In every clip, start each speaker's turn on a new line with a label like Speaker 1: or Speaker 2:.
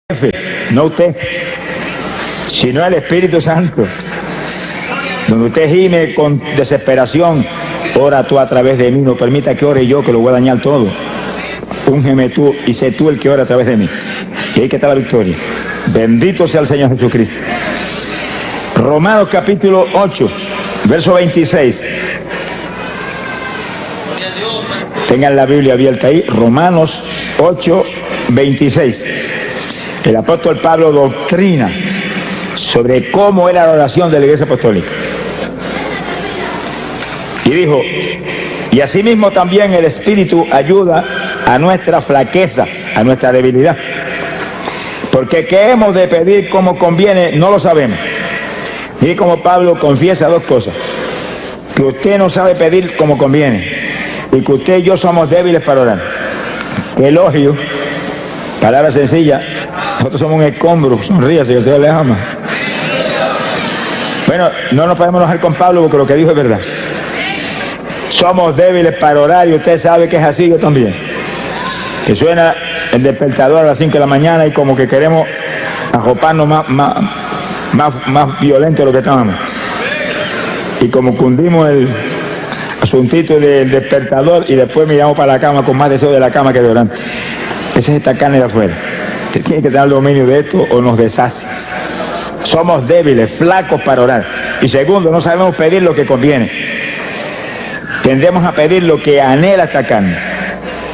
Speaker 1: jefe, no usted, sino el Espíritu Santo. Donde usted gime con desesperación, ora tú a través de mí, no permita que ore yo, que lo voy a dañar todo. Úngeme tú y sé tú el que ora a través de mí. Y ahí que está la victoria. Bendito sea el Señor Jesucristo. Romanos capítulo 8, verso 26. Tengan la Biblia abierta ahí. Romanos 8, 26. El apóstol Pablo doctrina sobre cómo era la oración de la Iglesia Apostólica. Y dijo, y asimismo también el Espíritu ayuda a nuestra flaqueza, a nuestra debilidad. Porque qué hemos de pedir como conviene, no lo sabemos. Y como Pablo confiesa dos cosas: que usted no sabe pedir como conviene, y que usted y yo somos débiles para orar. Qué elogio, palabra sencilla. Nosotros somos un escombro, sonríase, que Dios les ama. Bueno, no nos podemos enojar con Pablo porque lo que dijo es verdad. Somos débiles para orar y usted sabe que es así, yo también. Que suena el despertador a las 5 de la mañana y como que queremos ajoparnos más violento de lo que estábamos. Y como cundimos el asuntito del despertador y después miramos para la cama con más deseo de la cama que de orar. Esa es esta carne de afuera. Usted tiene que tener el dominio de esto o nos deshace. Somos débiles, flacos para orar. Y segundo, no sabemos pedir lo que conviene. Tendemos a pedir lo que anhela esta carne.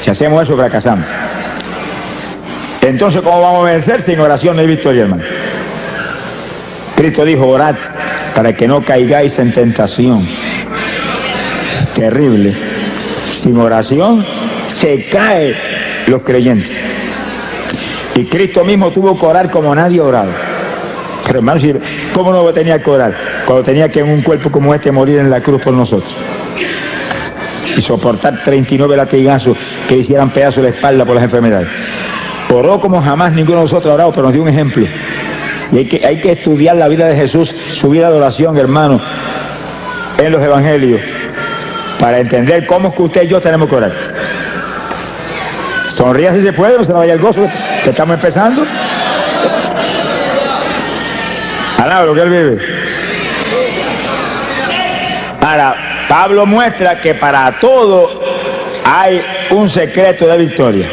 Speaker 1: Si hacemos eso, fracasamos. Entonces, ¿cómo vamos a vencer? Sin oración no hay victoria, hermano. Cristo dijo, orad para que no caigáis en tentación. Terrible. Sin oración se caen los creyentes. Y Cristo mismo tuvo que orar como nadie ha orado. Pero hermano, ¿cómo no tenía que orar? Cuando tenía que en un cuerpo como este morir en la cruz por nosotros. Y soportar 39 latigazos que le hicieran pedazos de la espalda por las enfermedades. Oró como jamás ninguno de nosotros ha orado, pero nos dio un ejemplo. Y hay que estudiar la vida de Jesús, su vida de oración, hermano, en los evangelios, para entender cómo es que usted y yo tenemos que orar. Sonría si se puede, no se vaya el gozo, que estamos empezando. Alaba lo que él vive. Ahora, Pablo muestra que para todo hay un secreto de victoria.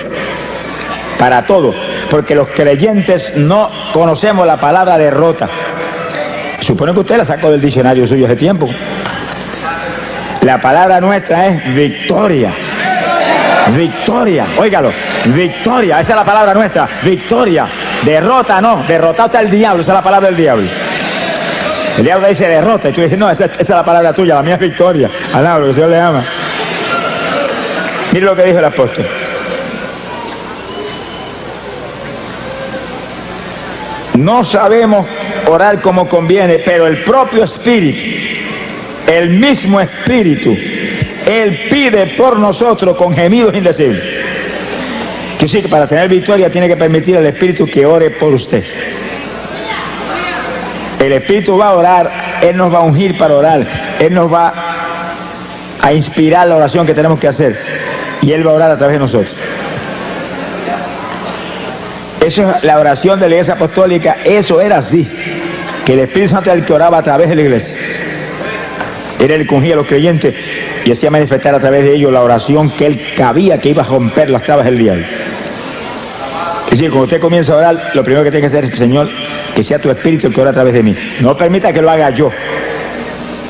Speaker 1: Para todo. Porque los creyentes no conocemos la palabra derrota. Supone que usted la sacó del diccionario suyo hace tiempo. La palabra nuestra es victoria. Victoria, óigalo, victoria, esa es la palabra nuestra, victoria. Derrota no, derrotado está el diablo, esa es la palabra del diablo. El diablo dice derrota y tú dices, no, esa es la palabra tuya, la mía es victoria. Alaba, lo que el Señor le ama. Mire lo que dijo el apóstol. No sabemos orar como conviene, pero el propio Espíritu, el mismo Espíritu, Él pide por nosotros con gemidos indecibles. Que sí, que para tener victoria tiene que permitir al Espíritu que ore por usted. El Espíritu va a orar, Él nos va a ungir para orar, Él nos va a inspirar la oración que tenemos que hacer y Él va a orar a través de nosotros. Eso es la oración de la Iglesia Apostólica, eso era así, que el Espíritu Santo era el que oraba a través de la Iglesia. Era el que ungía a los creyentes y hacía manifestar a través de ellos la oración que Él cabía, que iba a romper las trabas del diablo. Es decir, cuando usted comienza a orar, lo primero que tiene que hacer es, Señor, que sea tu Espíritu el que ora a través de mí. No permita que lo haga yo.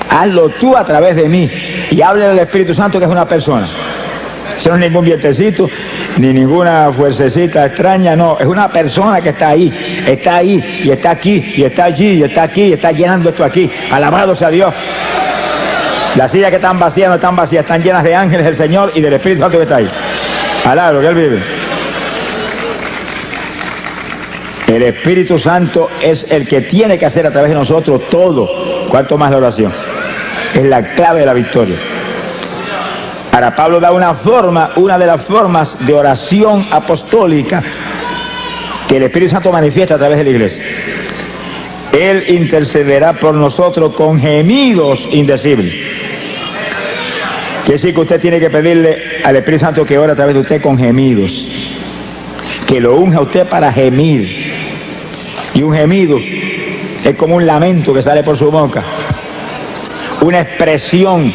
Speaker 1: Hazlo tú a través de mí. Y hable al Espíritu Santo, que es una persona. Eso no es ningún vientecito, ni ninguna fuercecita extraña, no. Es una persona que está ahí, y está aquí, y está allí, y está aquí, y está llenando esto aquí. Alabado sea Dios. Las sillas que están vacías no están vacías, están llenas de ángeles del Señor y del Espíritu Santo que está ahí. Alaba lo que Él vive. El Espíritu Santo es el que tiene que hacer a través de nosotros todo, cuanto más la oración. Es la clave de la victoria. Ahora Pablo da una de las formas de oración apostólica que el Espíritu Santo manifiesta a través de la iglesia. Él intercederá por nosotros con gemidos indecibles. Quiere decir que usted tiene que pedirle al Espíritu Santo que ore a través de usted con gemidos. Que lo unja a usted para gemir. Y un gemido es como un lamento que sale por su boca, una expresión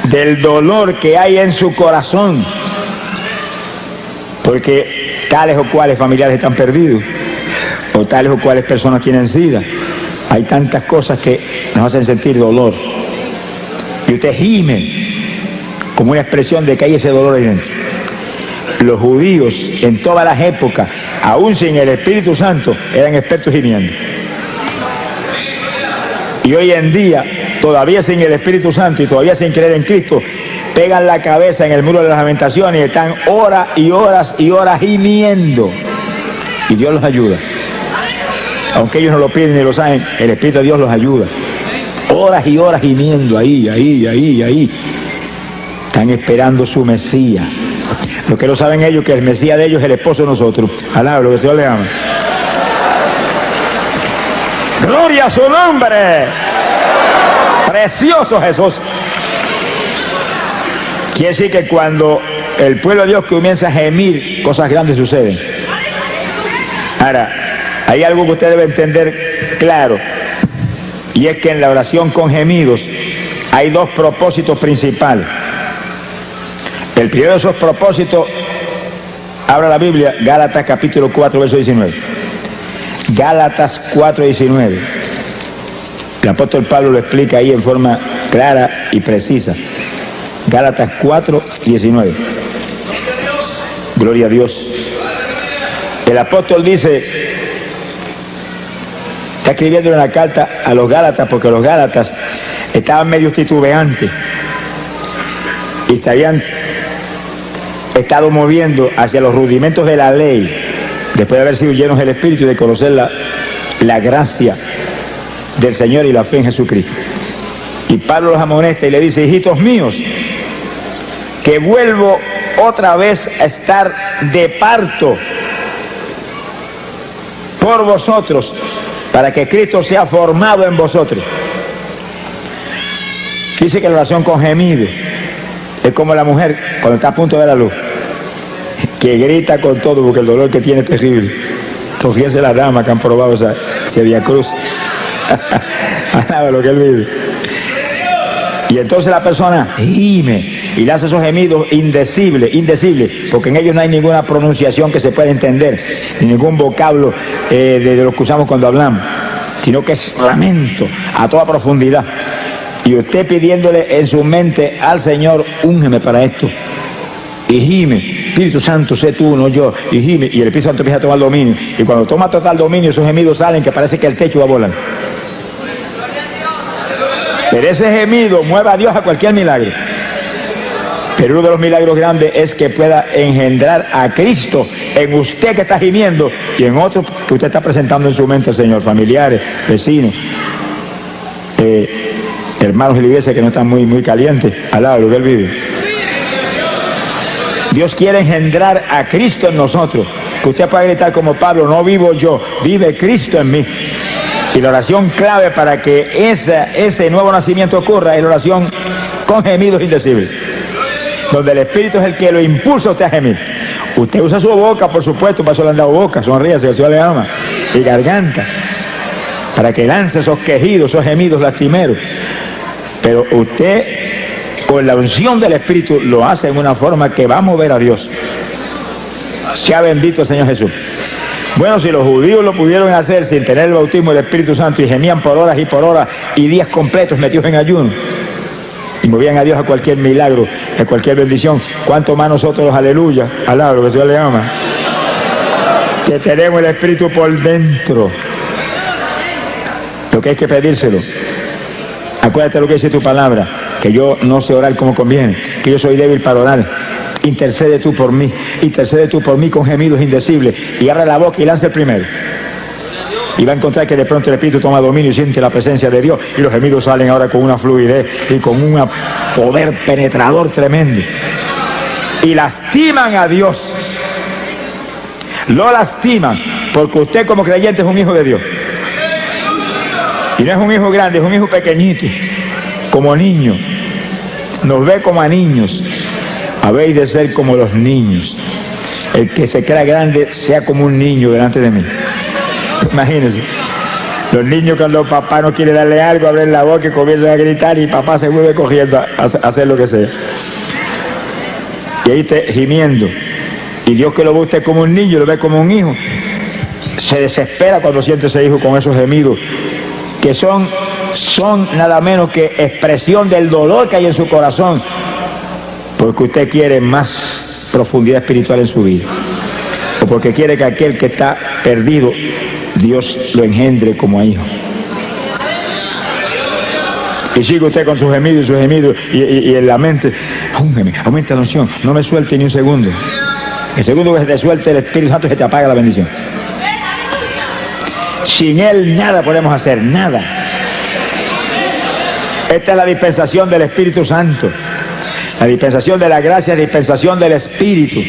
Speaker 1: del dolor que hay en su corazón, porque tales o cuales familiares están perdidos, o tales o cuales personas tienen SIDA. Hay tantas cosas que nos hacen sentir dolor, y usted gime como una expresión de que hay ese dolor ahí dentro. Los judíos en todas las épocas, aún sin el Espíritu Santo, eran expertos gimiendo. Y hoy en día, todavía sin el Espíritu Santo y todavía sin creer en Cristo, pegan la cabeza en el muro de las lamentaciones y están horas y horas y horas gimiendo. Y Dios los ayuda. Aunque ellos no lo piden ni lo saben, el Espíritu de Dios los ayuda. Horas y horas gimiendo, ahí. Están esperando su Mesías. Lo que no saben ellos, que el Mesías de ellos es el esposo de nosotros. Alaba, lo que el Señor le ama. ¡Gloria a su nombre! ¡Precioso Jesús! Quiere decir que cuando el pueblo de Dios comienza a gemir, cosas grandes suceden. Ahora, hay algo que usted debe entender claro, y es que en la oración con gemidos hay dos propósitos principales. El primero de esos propósitos, abra la Biblia, Gálatas capítulo 4, verso 19. Gálatas 4, 19. El apóstol Pablo lo explica ahí en forma clara y precisa. Gálatas 4, 19. Gloria a Dios. El apóstol dice, está escribiendo una carta a los Gálatas, porque los Gálatas estaban medio titubeantes y se habían estado moviendo hacia los rudimentos de la ley, después de haber sido llenos del Espíritu y de conocer la gracia del Señor y la fe en Jesucristo. Y Pablo los amonesta y le dice, hijitos míos, que vuelvo otra vez a estar de parto por vosotros, para que Cristo sea formado en vosotros. Dice que la oración con gemido es como la mujer cuando está a punto de dar a luz, que grita con todo porque el dolor que tiene es terrible. Entonces, fíjense las damas que han probado ese Vía Cruz. Alaba lo que él vive. Y entonces la persona gime y le hace esos gemidos indecibles, porque en ellos no hay ninguna pronunciación que se pueda entender, ni ningún vocablo de lo que usamos cuando hablamos, sino que es lamento a toda profundidad. Y usted pidiéndole en su mente al Señor, úngeme para esto. Y gime, Espíritu Santo, sé tú, no yo. Y gime, y el Espíritu Santo empieza a tomar dominio. Y cuando toma total dominio, esos gemidos salen que parece que el techo va a volar. Pero ese gemido mueve a Dios a cualquier milagro. Pero uno de los milagros grandes es que pueda engendrar a Cristo en usted que está gimiendo y en otros que usted está presentando en su mente, Señor, familiares, vecinos, hermanos de la iglesia que no están muy calientes, al lado de lo que él vive. Dios quiere engendrar a Cristo en nosotros, que usted pueda gritar como Pablo, no vivo yo, vive Cristo en mí. Y la oración clave para que ese nuevo nacimiento ocurra es la oración con gemidos indecibles, donde el Espíritu es el que lo impulsa a usted a gemir. Usted usa su boca, por supuesto, para eso le han dado boca, sonríase, que el Señor le ama, y garganta, para que lance esos quejidos, esos gemidos lastimeros. Pero usted, con la unción del Espíritu, lo hace en una forma que va a mover a Dios. Sea bendito el Señor Jesús. Bueno, si los judíos lo pudieron hacer sin tener el bautismo del Espíritu Santo y gemían por horas y días completos metidos en ayuno y movían a Dios a cualquier milagro, a cualquier bendición, ¿cuánto más nosotros los aleluya, alaba lo que Dios le ama, que tenemos el Espíritu por dentro? Lo que hay que pedírselo. Acuérdate lo que dice tu palabra, que yo no sé orar como conviene, que yo soy débil para orar. Intercede tú por mí con gemidos indecibles, y abre la boca y lanza el primero. Y va a encontrar que de pronto el Espíritu toma dominio y siente la presencia de Dios, y los gemidos salen ahora con una fluidez y con un poder penetrador tremendo. Y lastiman a Dios. Lo lastiman, porque usted como creyente es un hijo de Dios. Y no es un hijo grande, es un hijo pequeñito, como niño. Nos ve como a niños. Habéis de ser como los niños. El que se crea grande sea como un niño delante de mí. Imagínense. Los niños cuando papá no quiere darle algo, abren la boca y comienzan a gritar y papá se vuelve cogiendo a hacer lo que sea. Y ahí está gimiendo. Y Dios, que lo ve usted como un niño, lo ve como un hijo, se desespera cuando siente ese hijo con esos gemidos, que son nada menos que expresión del dolor que hay en su corazón, porque usted quiere más profundidad espiritual en su vida, o porque quiere que aquel que está perdido, Dios lo engendre como hijo. Y sigue usted con sus gemidos y en la mente, aumenta la unción, no me suelte ni un segundo. El segundo que se te suelte el Espíritu Santo, se te apaga la bendición. Sin Él nada podemos hacer, nada. Esta es la dispensación del Espíritu Santo, la dispensación de la gracia, la dispensación del Espíritu,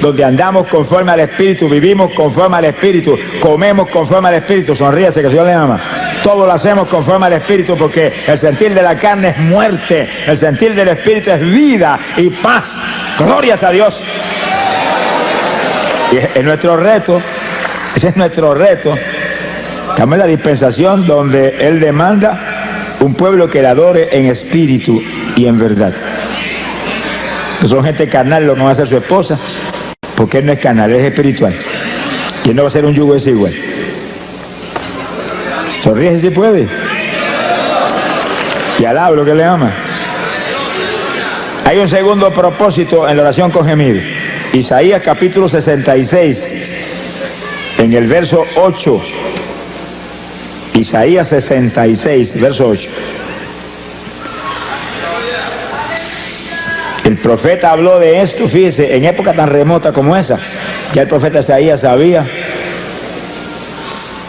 Speaker 1: donde andamos conforme al Espíritu, vivimos conforme al Espíritu, comemos conforme al Espíritu. Sonríese, que el Señor le ama. Todo lo hacemos conforme al Espíritu, porque el sentir de la carne es muerte, el sentir del Espíritu es vida y paz. Glorias a Dios. Y es nuestro reto, ese es nuestro reto. Estamos en la dispensación donde Él demanda un pueblo que le adore en espíritu y en verdad. No son gente carnal lo que va a ser su esposa, porque Él no es carnal, Él es espiritual. Y Él no va a ser un yugo desigual. Sonríe si puede. Y alaba lo que le ama. Hay un segundo propósito en la oración con gemido. Isaías capítulo 66, en el verso 8. Isaías 66, verso 8. El profeta habló de esto, fíjese, en época tan remota como esa. Ya el profeta Isaías sabía,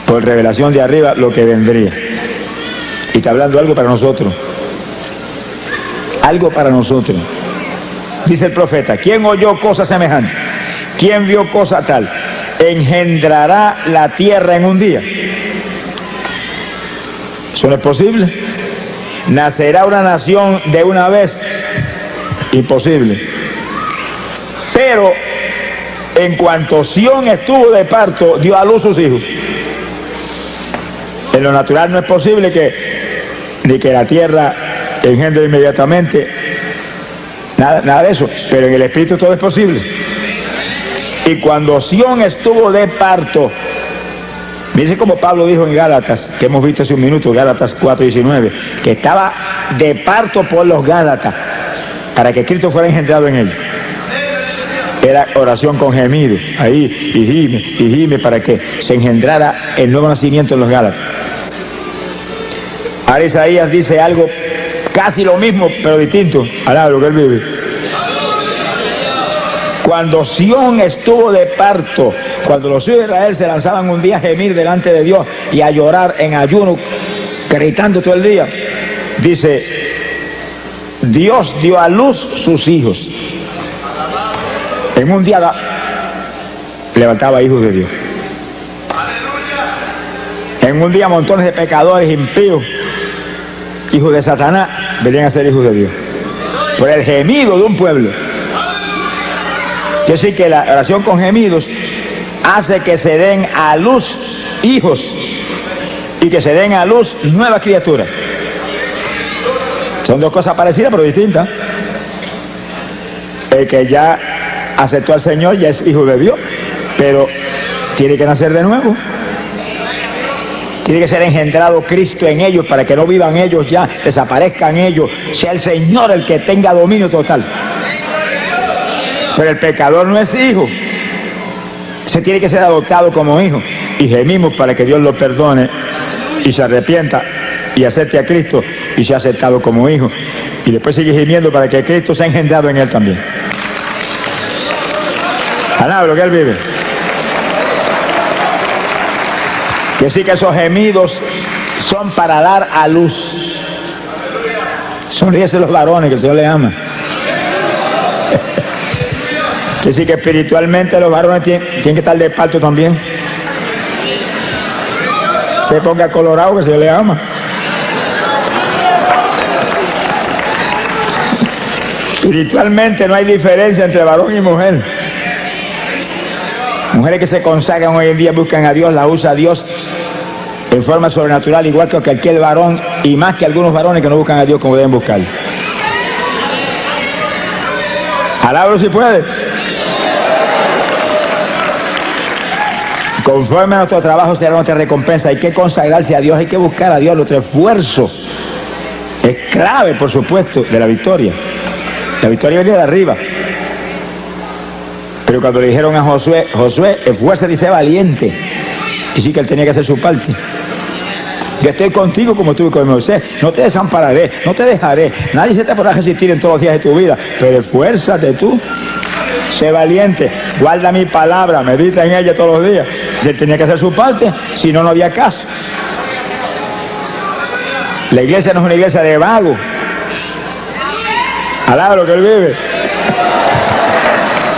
Speaker 1: por revelación de arriba, lo que vendría. Y está hablando algo para nosotros. Algo para nosotros. Dice el profeta, ¿quién oyó cosa semejante? ¿Quién vio cosa tal? ¿Engendrará la tierra en un día? Eso no es posible. ¿Nacerá una nación de una vez? Imposible. Pero en cuanto Sión estuvo de parto, dio a luz sus hijos. En lo natural no es posible ni que la tierra engendre inmediatamente. Nada de eso, pero en el Espíritu todo es posible. Y cuando Sión estuvo de parto, dice como Pablo dijo en Gálatas, que hemos visto hace un minuto, Gálatas 4:19, que estaba de parto por los Gálatas, para que Cristo fuera engendrado en él. Era oración con gemido, ahí, y gime, para que se engendrara el nuevo nacimiento en los Gálatas. Ahora Isaías dice algo casi lo mismo, pero distinto. Alaba lo que él vive. Cuando Sión estuvo de parto, cuando los hijos de Israel se lanzaban un día a gemir delante de Dios y a llorar en ayuno, gritando todo el día, dice, Dios dio a luz sus hijos. En un día levantaba hijos de Dios. En un día montones de pecadores impíos, hijos de Satanás, venían a ser hijos de Dios. Por el gemido de un pueblo. Quiere decir que la oración con gemidos hace que se den a luz hijos y que se den a luz nuevas criaturas. Son dos cosas parecidas pero distintas. El que ya aceptó al Señor ya es hijo de Dios, pero tiene que nacer de nuevo. Tiene que ser engendrado Cristo en ellos para que no vivan ellos ya, desaparezcan ellos, sea el Señor el que tenga dominio total. Pero el pecador no es hijo, se tiene que ser adoptado como hijo. Y gemimos para que Dios lo perdone y se arrepienta y acepte a Cristo y sea aceptado como hijo. Y después sigue gimiendo para que Cristo sea engendrado en él también. Alaba lo que él vive. Y así que esos gemidos son para dar a luz. Sonríese los varones, que el Señor les ama. Y así que espiritualmente los varones tienen que estar de parto también. Se ponga colorado, que el Señor les ama. Espiritualmente no hay diferencia entre varón y mujer. Mujeres que se consagran hoy en día, buscan a Dios, la usa a Dios en forma sobrenatural, igual que cualquier varón, y más que algunos varones que no buscan a Dios como deben buscarlo. Alábalo si puede. Conforme a nuestro trabajo será nuestra recompensa. Hay que consagrarse a Dios, hay que buscar a Dios. Nuestro esfuerzo es clave, por supuesto, de la victoria. La victoria viene de arriba. Pero cuando le dijeron a Josué, esfuérzate y sé valiente, y sí que él tenía que hacer su parte. Yo estoy contigo como estuve con Moisés, no te desampararé, no te dejaré, nadie se te podrá resistir en todos los días de tu vida, pero esfuérzate tú, sé valiente, guarda mi palabra, medita en ella todos los días. Y él tenía que hacer su parte, si no, no había caso. La iglesia no es una iglesia de vagos. Alaba lo que él vive.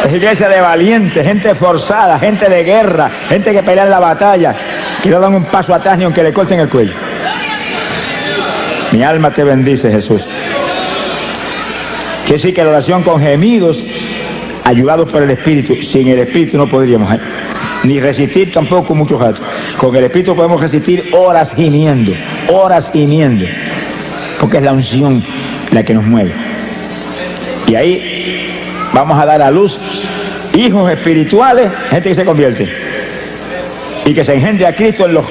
Speaker 1: Es iglesia de valientes, gente forzada, gente de guerra, gente que pelea en la batalla, que no dan un paso atrás ni aunque le corten el cuello. Mi alma te bendice, Jesús. Quiere decir que la oración con gemidos, ayudados por el Espíritu. Sin el Espíritu no podríamos ni resistir tampoco muchos ratos. Con el Espíritu podemos resistir horas gimiendo, porque es la unción la que nos mueve. Y ahí vamos a dar a luz hijos espirituales, gente que se convierte y que se engendre a Cristo en los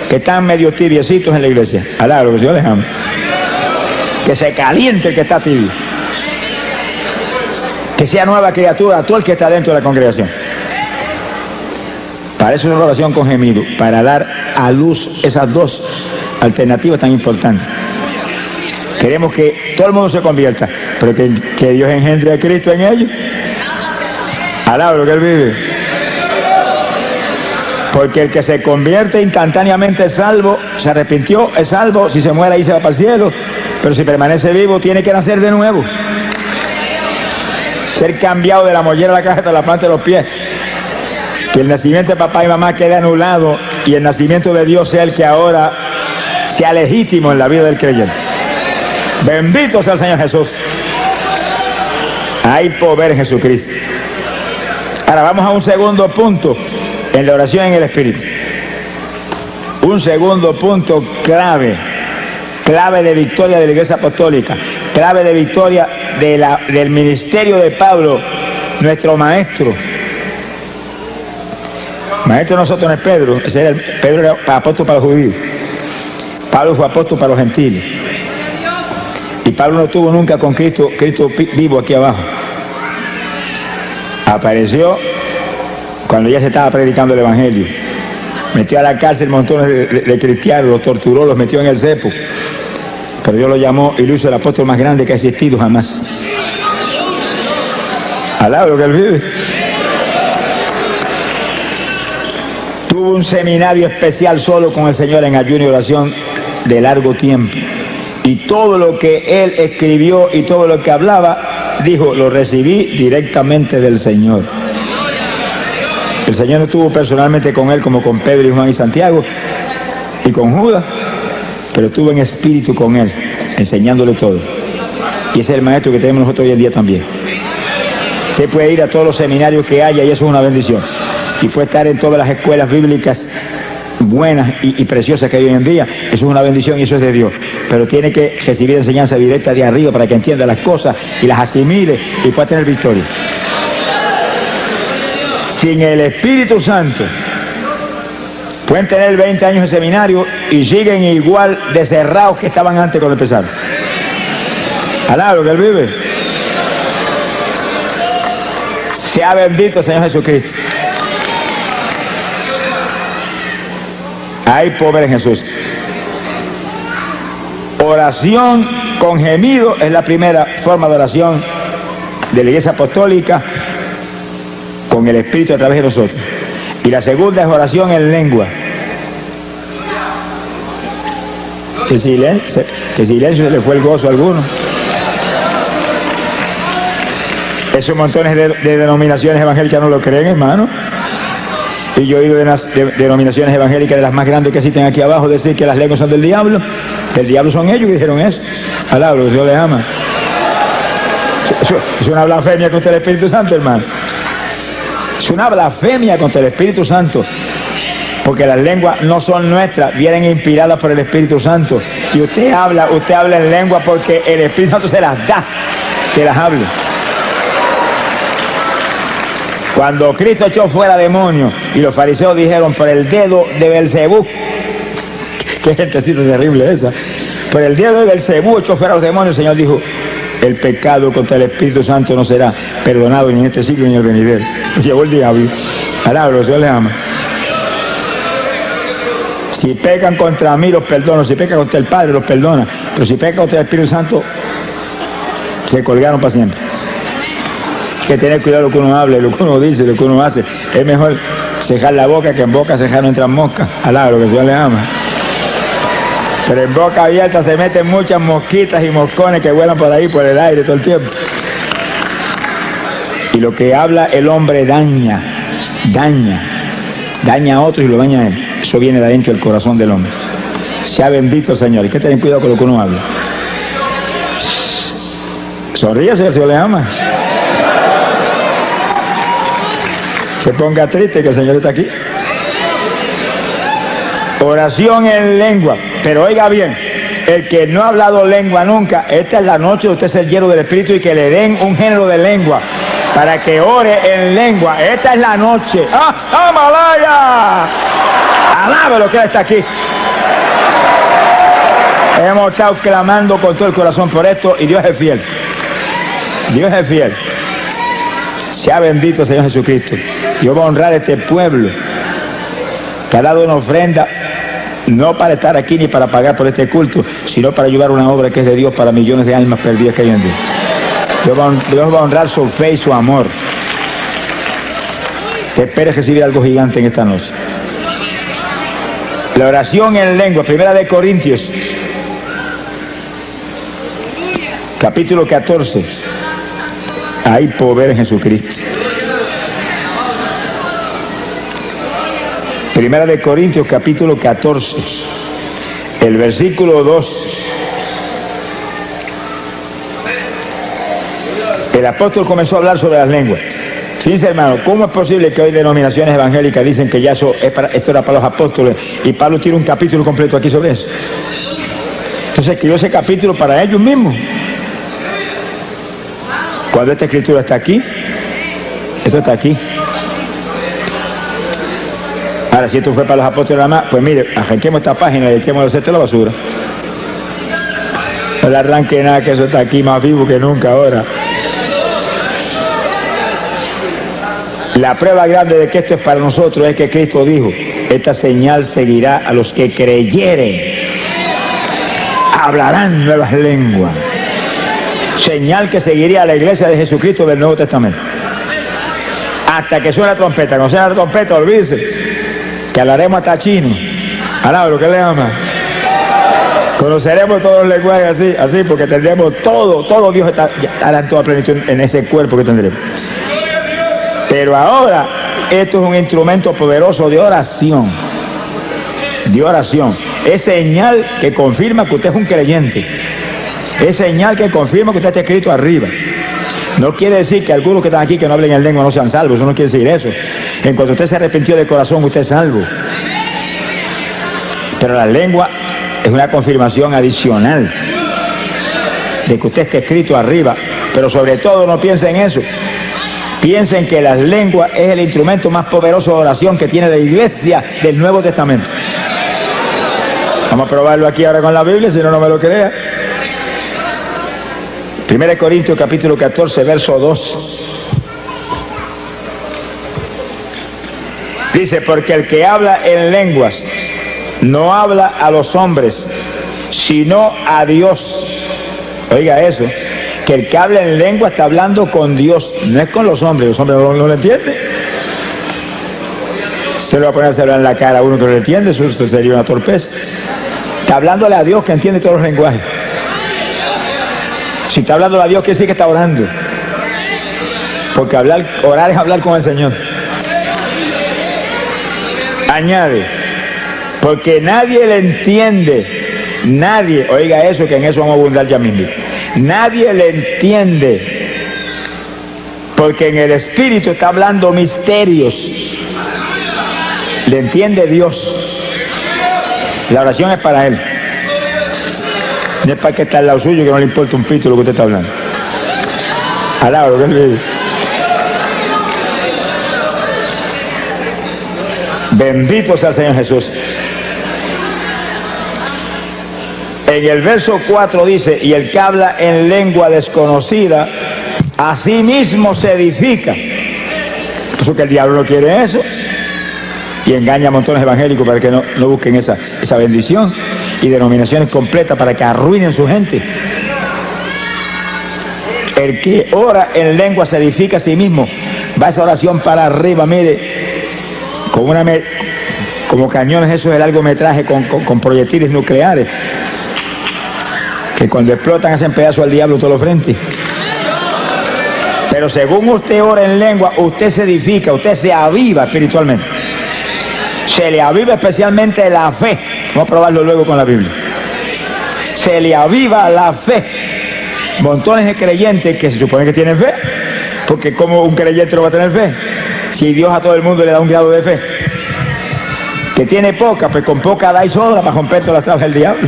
Speaker 1: que están medio tibiecitos en la iglesia. Alá, lo que Dios les ama. Que se caliente el que está tibio. Que sea nueva criatura todo el que está dentro de la congregación. Para eso es una oración con gemido, para dar a luz esas dos alternativas tan importantes. Queremos que todo el mundo se convierta, pero que Dios engendre a Cristo en ellos. Alaba lo que él vive. Porque el que se convierte instantáneamente es salvo, se arrepintió, es salvo, si se muere ahí se va para el cielo, pero si permanece vivo tiene que nacer de nuevo. Ser cambiado de la mollera a la caja de la planta de los pies. Que el nacimiento de papá y mamá quede anulado y el nacimiento de Dios sea el que ahora sea legítimo en la vida del creyente. Bendito sea el Señor Jesús. Hay poder en Jesucristo. Ahora vamos a un segundo punto en la oración en el Espíritu. Un segundo punto clave de victoria de la Iglesia Apostólica, clave de victoria del ministerio de Pablo, nuestro maestro. Maestro de nosotros no es Pedro, Pedro era apóstol para los judíos. Pablo fue apóstol para los gentiles. Y Pablo no estuvo nunca con Cristo vivo aquí abajo. Apareció cuando ya se estaba predicando el Evangelio. Metió a la cárcel montones de cristianos, los torturó, los metió en el cepo. Pero Dios lo llamó y lo hizo el apóstol más grande que ha existido jamás. Alaba lo que él vive. Tuvo un seminario especial solo con el Señor en ayuno y oración de largo tiempo. Y todo lo que él escribió y todo lo que hablaba, dijo, lo recibí directamente del Señor. El Señor no estuvo personalmente con él como con Pedro y Juan y Santiago y con Judas, pero estuvo en espíritu con él, enseñándole todo. Y ese es el maestro que tenemos nosotros hoy en día también. Usted puede ir a todos los seminarios que haya y eso es una bendición. Y puede estar en todas las escuelas bíblicas buenas y preciosas que hay hoy en día. Eso es una bendición y eso es de Dios. Pero tiene que recibir enseñanza directa de arriba para que entienda las cosas y las asimile y pueda tener victoria. Sin el Espíritu Santo, pueden tener 20 años de seminario y siguen igual de cerrados que estaban antes cuando empezaron. Alá lo que él vive. Sea bendito el Señor Jesucristo. Hay poder en Jesús. Oración con gemido es la primera forma de oración de la Iglesia Apostólica con el Espíritu a través de nosotros. Y la segunda es oración en lengua. Que silencio se le fue el gozo a alguno. Esos montones de denominaciones evangélicas no lo creen, hermano. Y yo he oído de denominaciones evangélicas de las más grandes que existen aquí abajo decir que las lenguas son del diablo. El diablo son ellos que dijeron eso. Alá, lo que Dios les ama. Es una blasfemia contra el Espíritu Santo, hermano. Es una blasfemia contra el Espíritu Santo, porque las lenguas no son nuestras, vienen inspiradas por el Espíritu Santo. Y usted habla en lengua porque el Espíritu Santo se las da, que las hable. Cuando Cristo echó fuera demonios y los fariseos dijeron por el dedo de Belcebú, qué gentecita terrible esa, por el dedo de Belcebú echó fuera los demonios, el Señor dijo, el pecado contra el Espíritu Santo no será perdonado ni en este siglo ni en el venidero. Llegó el diablo. Alabro, Dios le ama. Si pecan contra mí, los perdono. Si pecan contra el Padre, los perdona. Pero si pecan contra el Espíritu Santo, se colgaron para siempre. Hay que tener cuidado lo que uno habla, lo que uno dice, lo que uno hace. Es mejor cejar la boca que en boca cejar no entran moscas. Alabro, que Dios le ama. Pero en boca abierta se meten muchas mosquitas y moscones que vuelan por ahí, por el aire todo el tiempo. Y lo que habla el hombre daña a otros y lo daña a él. Eso viene de adentro del corazón del hombre. Sea bendito el Señor. Y que tener cuidado con lo que uno habla. Sonríase, el Señor le ama. Se ponga triste que el Señor está aquí. Oración en lengua. Pero oiga bien, el que no ha hablado lengua nunca, esta es la noche de usted ser lleno del Espíritu y que le den un género de lengua para que ore en lengua. Esta es la noche. ¡Ah, Samalaya! Alabe lo que está aquí. Hemos estado clamando con todo el corazón por esto y Dios es fiel. Dios es fiel. Sea bendito el Señor Jesucristo. Dios va a honrar a este pueblo que ha dado una ofrenda, no para estar aquí ni para pagar por este culto, sino para ayudar a una obra que es de Dios para millones de almas perdidas que hay en Dios. Dios va a honrar su fe y su amor. Te esperes recibir algo gigante en esta noche. La oración en lengua, 1 Corintios, capítulo 14. Hay poder en Jesucristo. 1 Corintios, capítulo 14, el versículo 2. El apóstol comenzó a hablar sobre las lenguas. Fíjense, hermano, ¿cómo es posible que hoy denominaciones evangélicas dicen que ya eso era para los apóstoles? Y Pablo tiene un capítulo completo aquí sobre eso. Entonces escribió ese capítulo para ellos mismos. Cuando esta escritura está aquí, esto está aquí. Ahora, si esto fue para los apóstoles nada más, pues mire, arranquemos esta página y echemos a la basura. No le arranque nada, que eso está aquí más vivo que nunca ahora. La prueba grande de que esto es para nosotros es que Cristo dijo, esta señal seguirá a los que creyeren. Hablarán nuevas lenguas. Señal que seguiría a la iglesia de Jesucristo del Nuevo Testamento. Hasta que suene la trompeta. Cuando suene la trompeta, olvídese que hablaremos hasta chino. Alaba lo que le ama. Conoceremos todos los lenguajes así, porque tendremos todo Dios estará en toda plenitud en ese cuerpo que tendremos. Pero ahora, esto es un instrumento poderoso de oración. De oración. Es señal que confirma que usted es un creyente. Es señal que confirma que usted está escrito arriba. No quiere decir que algunos que están aquí que no hablen en lengua no sean salvos. Eso no quiere decir eso. En cuanto usted se arrepintió de corazón, usted es salvo. Pero la lengua es una confirmación adicional de que usted está escrito arriba. Pero sobre todo no piensen en eso. Piensen que las lenguas es el instrumento más poderoso de oración que tiene la iglesia del Nuevo Testamento. Vamos a probarlo aquí ahora con la Biblia, si no me lo crea. 1 Corintios capítulo 14, verso 2. Dice, porque el que habla en lenguas no habla a los hombres, sino a Dios. Oiga eso, que el que habla en lengua está hablando con Dios, no es con los hombres no lo entienden. Se lo va a poner a hacerlo en la cara a uno que no lo entiende, eso sería una torpeza. Está hablándole a Dios que entiende todos los lenguajes. Si está hablando a Dios, quiere decir que está orando. Porque orar es hablar con el Señor. Añade, porque nadie le entiende, nadie, oiga eso, que en eso vamos a abundar ya mismo. Nadie le entiende Porque en el Espíritu está hablando misterios. Le entiende Dios. La oración es para Él. No es para que está al lado suyo, que no le importa un pito lo que usted está hablando. Alaba lo que Él vive. Bendito sea el Señor Jesús. En el verso 4 dice, y el que habla en lengua desconocida, a sí mismo se edifica. Por eso que el diablo no quiere eso. Y engaña a montones evangélicos para que no busquen esa bendición. Y denominaciones completas para que arruinen su gente. El que ora en lengua se edifica a sí mismo. Va esa oración para arriba, mire, como cañones esos de largometraje con proyectiles nucleares, que cuando explotan hacen pedazos al diablo todos los frentes. Pero según usted ora en lengua, usted se edifica, usted se aviva espiritualmente. Se le aviva especialmente la fe. Vamos a probarlo luego con la Biblia. Se le aviva la fe. Montones de creyentes que se supone que tienen fe, porque como un creyente no va a tener fe, si Dios a todo el mundo le da un grado de fe. Que tiene poca, pues con poca da y sobra para romper todas las trabas del diablo.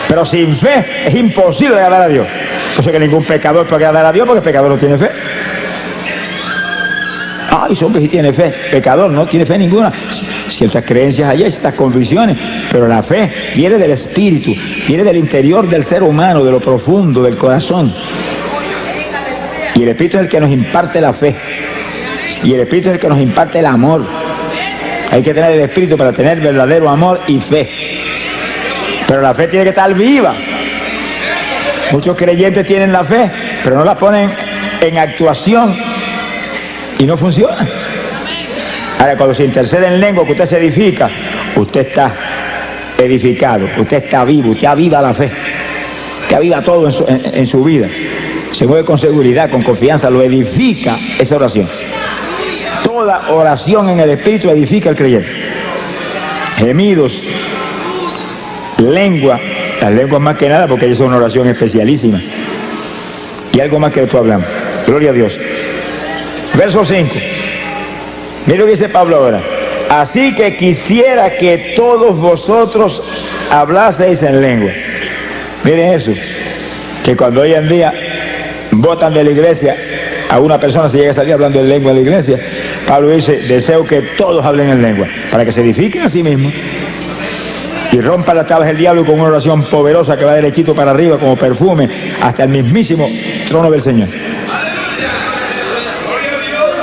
Speaker 1: Pero sin fe es imposible agradar a Dios. Por eso que ningún pecador puede agradar a Dios, porque el pecador no tiene fe. Ay, hombre, sí tiene fe. Pecador no tiene fe ninguna. Ciertas creencias allá, ciertas convicciones, pero la fe viene del espíritu, viene del interior del ser humano, de lo profundo, del corazón. Y el Espíritu es el que nos imparte la fe. Y el Espíritu es el que nos imparte el amor. Hay que tener el Espíritu para tener verdadero amor y fe. Pero la fe tiene que estar viva. Muchos creyentes tienen la fe, pero no la ponen en actuación y no funciona. Ahora, cuando se intercede en lengua, que usted se edifica, usted está edificado, usted está vivo, usted aviva la fe, usted aviva todo en su vida. Se mueve con seguridad, con confianza, lo edifica esa oración. Toda oración en el Espíritu edifica al creyente. Gemidos, lengua, las lenguas más que nada, porque es una oración especialísima. Y algo más que después hablamos. Gloria a Dios. Verso 5. Mira lo que dice Pablo ahora. Así que quisiera que todos vosotros hablaseis en lengua. Miren eso, que cuando hoy en día votan de la iglesia, a una persona se llega a salir hablando en lengua en la iglesia, Pablo dice, deseo que todos hablen en lengua, para que se edifiquen a sí mismos y rompan las tablas del diablo con una oración poderosa que va derechito para arriba como perfume hasta el mismísimo trono del Señor.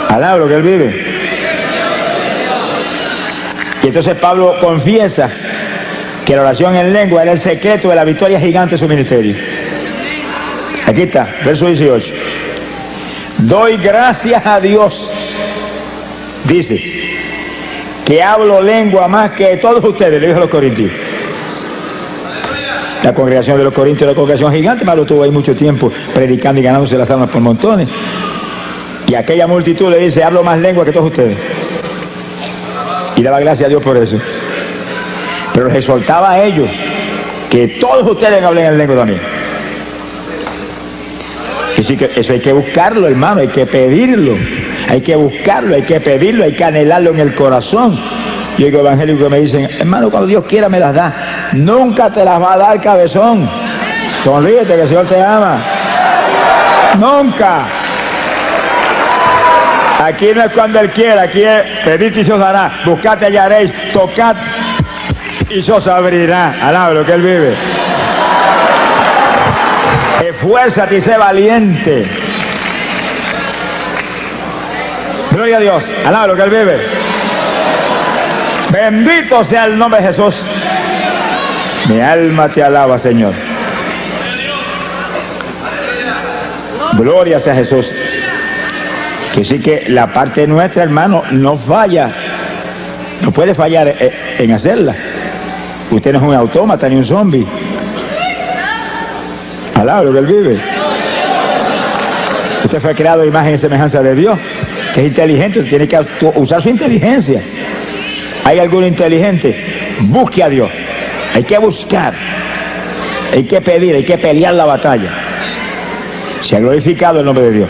Speaker 1: Alaba lo que Él vive. Y entonces Pablo confiesa que la oración en lengua era el secreto de la victoria gigante de su ministerio. Aquí está, verso 18. Doy gracias a Dios, dice, que hablo lengua más que todos ustedes, le dijo a los corintios. La congregación de los corintios era una congregación gigante, Pablo estuvo ahí mucho tiempo predicando y ganándose las almas por montones. Y aquella multitud le dice, hablo más lengua que todos ustedes. Y daba gracias a Dios por eso. Pero les exhortaba a ellos que todos ustedes hablen en lengua también. Y sí que eso hay que buscarlo, hermano, hay que pedirlo. Hay que buscarlo, hay que pedirlo, hay que anhelarlo en el corazón. Yo digo evangélicos que me dicen, hermano, cuando Dios quiera me las da. Nunca te las va a dar, cabezón. Sonríete, que el Señor te ama. Nunca. Aquí no es cuando Él quiera, aquí es pedid y se os dará, buscad y hallaréis, tocad y se os abrirá. Alaba lo que Él vive. Esfuérzate y sé valiente. Gloria a Dios, alaba lo que Él vive. Bendito sea el nombre de Jesús. Mi alma te alaba, Señor. Gloria sea Jesús. Que sí que la parte nuestra, hermano, no falla. No puede fallar en hacerla. Usted no es un autómata ni un zombie. Alaba lo que Él vive. Usted fue creado a imagen y semejanza de Dios, que es inteligente, tiene que usar su inteligencia. ¿Hay alguno inteligente? Busque a Dios. Hay que buscar. Hay que pedir, hay que pelear la batalla. Se ha glorificado el nombre de Dios.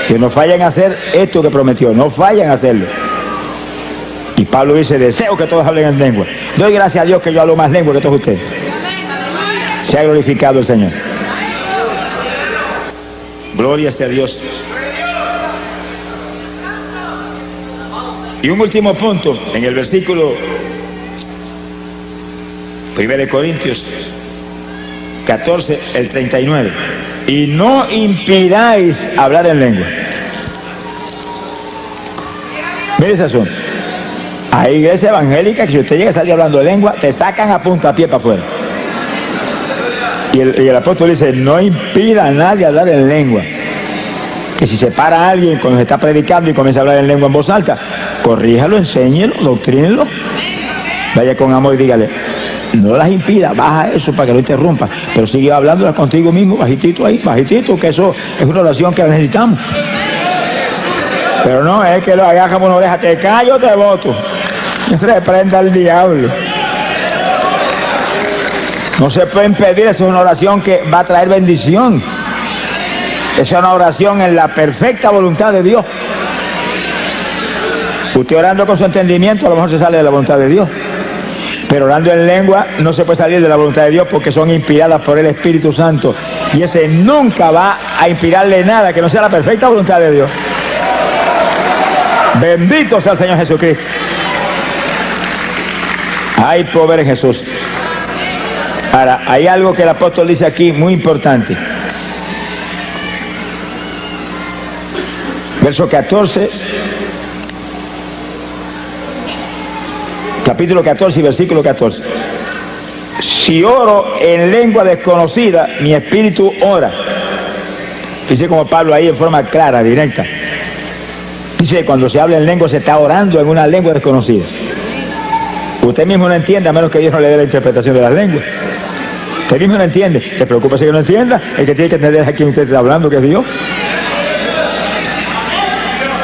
Speaker 1: Que no fallen a hacer esto que prometió, no fallen a hacerlo. Y Pablo dice, deseo que todos hablen en lengua. Doy gracias a Dios que yo hablo más lengua que todos ustedes. Se ha glorificado el Señor. Gloria sea a Dios. Y un último punto, en el versículo 1 de Corintios 14, el 39. Y no impidáis hablar en lengua. Mire ese asunto. Hay iglesias evangélicas que si usted llega a salir hablando de lengua, te sacan a puntapié para afuera. Y el apóstol dice, no impida a nadie hablar en lengua. Que si se para alguien cuando se está predicando y comienza a hablar en lengua en voz alta, corríjalo, enséñelo, doctrínelo. Vaya con amor y dígale, no las impida, baja eso para que no interrumpa, pero sigue hablándolas contigo mismo, bajitito ahí, bajitito, que eso es una oración que necesitamos. Pero no es que lo hagas como una oreja, te callo, te voto. Reprenda al diablo. No se puede impedir, eso es una oración que va a traer bendición. Esa es una oración en la perfecta voluntad de Dios. Usted orando con su entendimiento a lo mejor se sale de la voluntad de Dios. Pero orando en lengua no se puede salir de la voluntad de Dios porque son inspiradas por el Espíritu Santo. Y ese nunca va a inspirarle nada que no sea la perfecta voluntad de Dios. Bendito sea el Señor Jesucristo. Hay poder en Jesús. Ahora, hay algo que el apóstol dice aquí muy importante. Verso 14, capítulo 14 y versículo 14. Si oro en lengua desconocida, mi espíritu ora. Dice como Pablo ahí en forma clara, directa. Dice, cuando se habla en lengua se está orando en una lengua desconocida. Usted mismo no entiende, a menos que Dios no le dé la interpretación de las lenguas. Usted mismo no entiende. ¿Te preocupa si que no entienda? El que tiene que entender es a quien usted está hablando, que es Dios.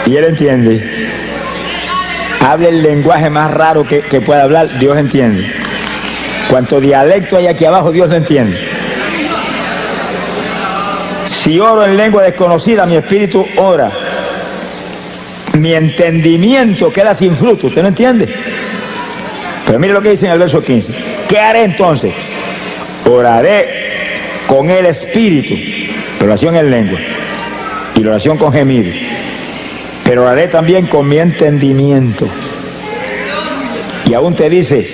Speaker 1: Y él entiende. Hable el lenguaje más raro que pueda hablar, Dios entiende. Cuanto dialecto hay aquí abajo, Dios lo entiende. Si oro en lengua desconocida, mi espíritu ora. Mi entendimiento queda sin fruto. ¿Usted no entiende? Pero mire lo que dice en el verso 15. ¿Qué haré entonces? Oraré con el espíritu. La oración en lengua. Y la oración con gemido. Pero oraré también con mi entendimiento. Y aún te dice,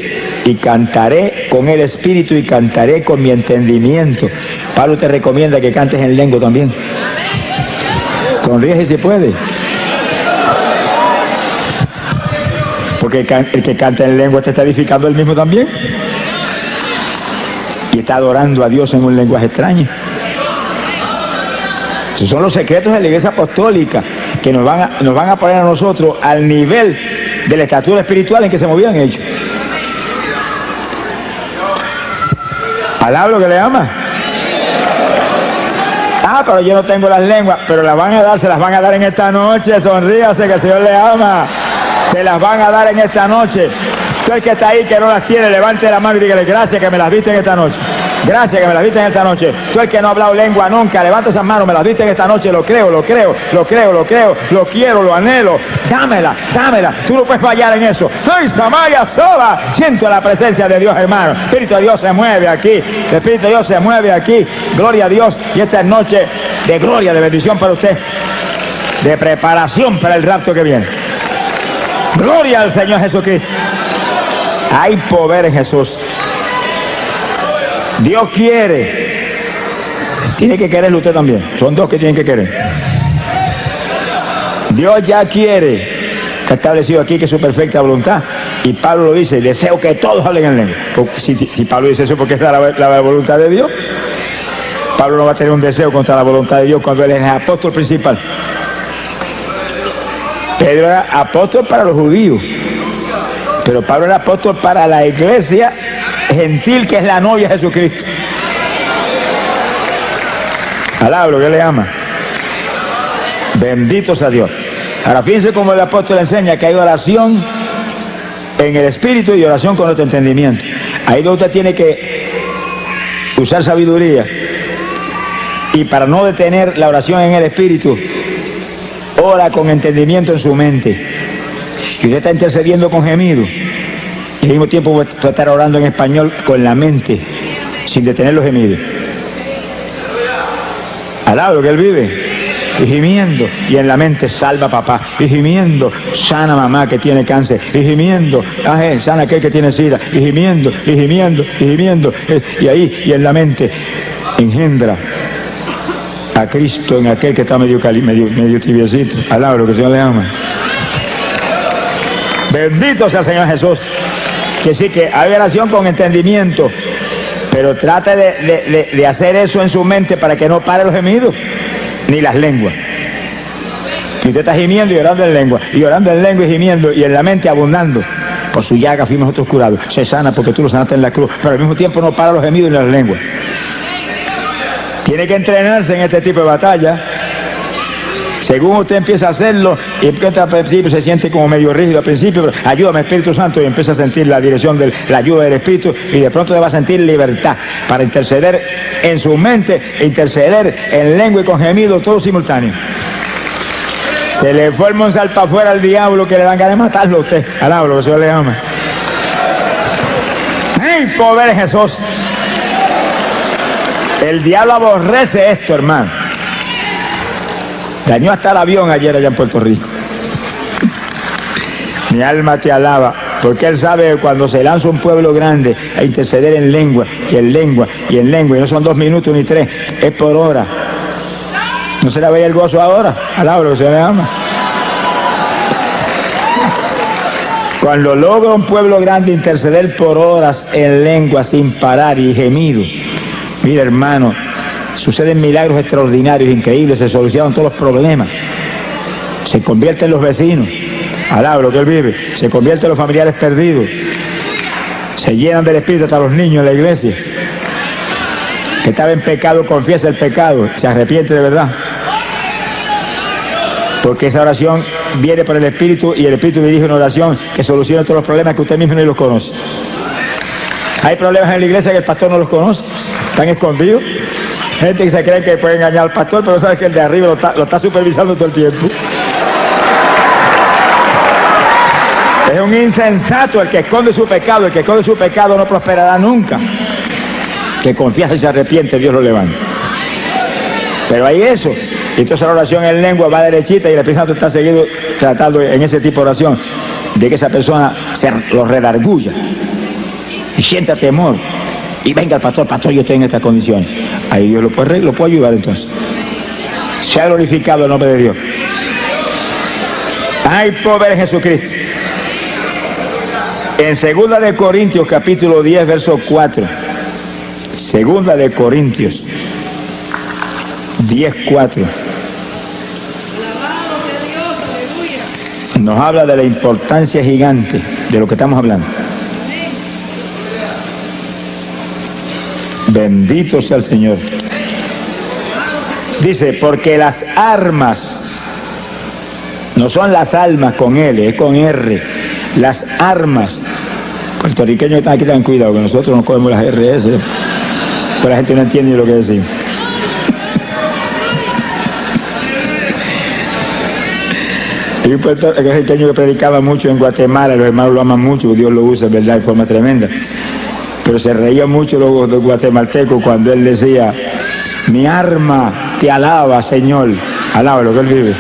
Speaker 1: y cantaré con el espíritu y cantaré con mi entendimiento. Pablo te recomienda que cantes en lengua también. Sonríe si se puede. Porque el que canta en lengua te está edificando él mismo también. Y está adorando a Dios en un lenguaje extraño. Esos son los secretos de la Iglesia Apostólica que nos van a poner a nosotros al nivel de la estatura espiritual en que se movían ellos. ¿Alaba lo que le ama? Ah, pero yo no tengo las lenguas, pero las van a dar, se las van a dar en esta noche. Sonríase que el Señor le ama. Se las van a dar en esta noche. Tú el que está ahí que no las tiene, levante la mano y dígale gracias que me las diste en esta noche. Gracias que me las diste en esta noche. Tú el que no ha hablado lengua nunca, levanta esas manos, me las diste en esta noche. Lo creo, lo creo, lo creo, lo creo, lo quiero, lo anhelo. Dámela, dámela. Tú no puedes fallar en eso. ¡Ay, Samaya sola! Siento la presencia de Dios, hermano. El Espíritu de Dios se mueve aquí. El Espíritu de Dios se mueve aquí. Gloria a Dios. Y esta es noche de gloria, de bendición para usted. De preparación para el rapto que viene. Gloria al Señor Jesucristo. Hay poder en Jesús. Dios quiere. Tiene que quererlo usted también. Son dos que tienen que querer. Dios ya quiere. Está establecido aquí que es su perfecta voluntad. Y Pablo lo dice, deseo que todos hablen en lengua. Si Pablo dice eso porque es la voluntad de Dios, Pablo no va a tener un deseo contra la voluntad de Dios cuando él es el apóstol principal. Pedro era apóstol para los judíos, pero Pablo era apóstol para la iglesia gentil que es la novia de Jesucristo. Alaba lo que le ama. Bendito sea Dios. Ahora fíjense cómo el apóstol enseña que hay oración en el espíritu y oración con otro entendimiento. Ahí donde usted tiene que usar sabiduría y para no detener la oración en el espíritu, ora con entendimiento en su mente. Y usted está intercediendo con gemido. Y al mismo tiempo va a estar orando en español con la mente, sin detener los gemidos. Alaba lo que él vive. Y gimiendo, y en la mente salva papá, y gimiendo, sana mamá que tiene cáncer, y gimiendo, sana aquel que tiene sida, y gimiendo, y gimiendo, y gimiendo, y ahí, y en la mente, engendra a Cristo en aquel que está medio tibiecito. Alaba lo que el Señor le ama. Bendito sea el Señor Jesús. Que sí, que hay oración con entendimiento, pero trate de hacer eso en su mente para que no pare los gemidos ni las lenguas. Y usted está gimiendo y orando en lengua, y orando en lengua y gimiendo, y en la mente abundando. Por su llaga fuimos nosotros curados. Se sana porque tú lo sanaste en la cruz, pero al mismo tiempo no para los gemidos ni las lenguas. Tiene que entrenarse en este tipo de batalla. Según usted empieza a hacerlo, y empieza al principio se siente como medio rígido al principio, pero ayúdame Espíritu Santo, y empieza a sentir la dirección de la ayuda del Espíritu, y de pronto le va a sentir libertad para interceder en su mente, interceder en lengua y con gemido, todo simultáneo. Se le fue el monzal para afuera al diablo, que le dan ganas de matarlo a usted. Alaba lo que el Señor le ama. ¡Ay, pobre Jesús! El diablo aborrece esto, hermano. Dañó hasta el avión ayer allá en Puerto Rico. Mi alma te alaba, porque él sabe que cuando se lanza un pueblo grande a interceder en lengua, y en lengua, y en lengua, y no son 2 minutos ni 3, es por hora. ¿No se le veía el gozo ahora? Alaba lo que se le ama. Cuando logra un pueblo grande interceder por horas en lengua sin parar y gemido, mira hermano, suceden milagros extraordinarios, increíbles, se solucionan todos los problemas. Se convierten los vecinos, alaba lo que él vive, se convierten los familiares perdidos, se llenan del Espíritu hasta los niños en la iglesia. Que estaba en pecado, confiesa el pecado, se arrepiente de verdad. Porque esa oración viene por el Espíritu, y el Espíritu dirige una oración que soluciona todos los problemas que usted mismo ni los conoce. Hay problemas en la iglesia que el pastor no los conoce, están escondidos. Gente que se cree que puede engañar al pastor, pero sabe que el de arriba lo está supervisando todo el tiempo. Es un insensato el que esconde su pecado. El que esconde su pecado no prosperará nunca. Que confiesa y se arrepiente, Dios lo levanta. Pero hay eso. Entonces la oración en lengua va derechita, y el Espíritu Santo está seguido tratando en ese tipo de oración de que esa persona se lo redarguya y sienta temor. Y venga el pastor, yo estoy en estas condiciones. Ahí Dios lo puede ayudar entonces. Se ha glorificado el nombre de Dios. Ay, pobre Jesucristo. En 2 de Corintios, capítulo 10, verso 4. 2 de Corintios 10, 4. Nos habla de la importancia gigante de lo que estamos hablando. Bendito sea el Señor. Dice, porque las armas, no son las almas con L, es con R. Las armas. Puertorriqueños que están aquí, ten cuidado, que nosotros no cogemos las RS, pero la gente no entiende lo que decimos. Hay un puertorriqueño que predicaba mucho en Guatemala, los hermanos lo aman mucho, Dios lo usa, ¿verdad?, de forma tremenda. Pero se reía mucho los guatemaltecos cuando él decía, mi arma te alaba, Señor. Alaba lo que él vive.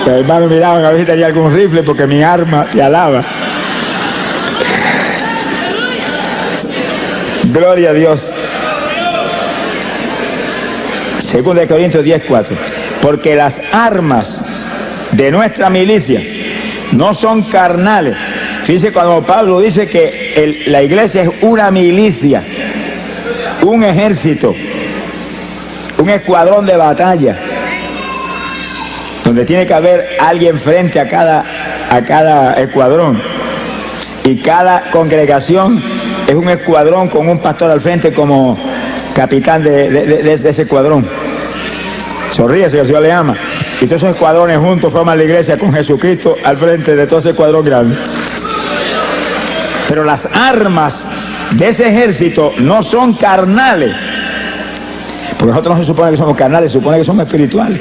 Speaker 1: Los hermanos miraban a ver si tenía algún rifle, porque mi arma te alaba. Gloria a Dios. 2 de Corintios 10, 4. Porque las armas de nuestra milicia no son carnales. Fíjense cuando Pablo dice que la iglesia es una milicia, un ejército, un escuadrón de batalla, donde tiene que haber alguien frente a cada escuadrón, y cada congregación es un escuadrón con un pastor al frente como capitán de ese escuadrón. Sonríe si el Señor le ama. Y todos esos escuadrones juntos forman la iglesia con Jesucristo al frente de todo ese escuadrón grande. Pero las armas de ese ejército no son carnales, Porque nosotros no se supone que somos carnales, se supone que somos espirituales.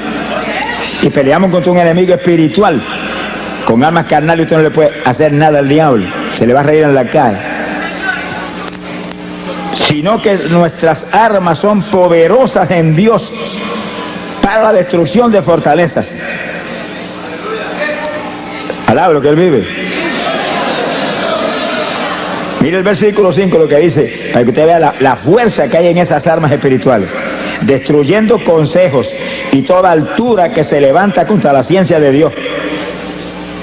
Speaker 1: Y peleamos contra un enemigo espiritual. Con armas carnales usted no le puede hacer nada al diablo. Se le va a reír en la cara. Sino que nuestras armas son poderosas en Dios para la destrucción de fortalezas. Alaba lo que Él vive. Mire el versículo 5 lo que dice, para que usted vea la fuerza que hay en esas armas espirituales. Destruyendo consejos y toda altura que se levanta contra la ciencia de Dios,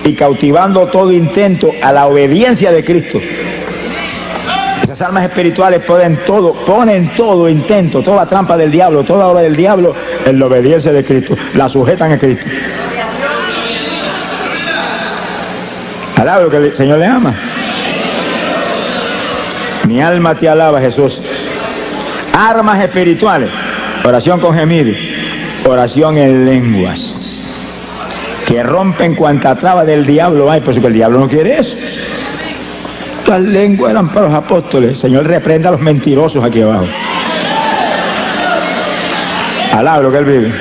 Speaker 1: y cautivando todo intento a la obediencia de Cristo. Esas armas espirituales ponen todo intento, toda trampa del diablo, toda obra del diablo en la obediencia de Cristo. La sujetan a Cristo. Alaba lo que el Señor le ama. Mi alma te alaba, Jesús. Armas espirituales. Oración con gemido. Oración en lenguas. Que rompen cuanta traba del diablo hay, por eso que el diablo no quiere eso. Las lenguas eran para los apóstoles. El Señor reprenda a los mentirosos aquí abajo. Alaba lo que Él vive. En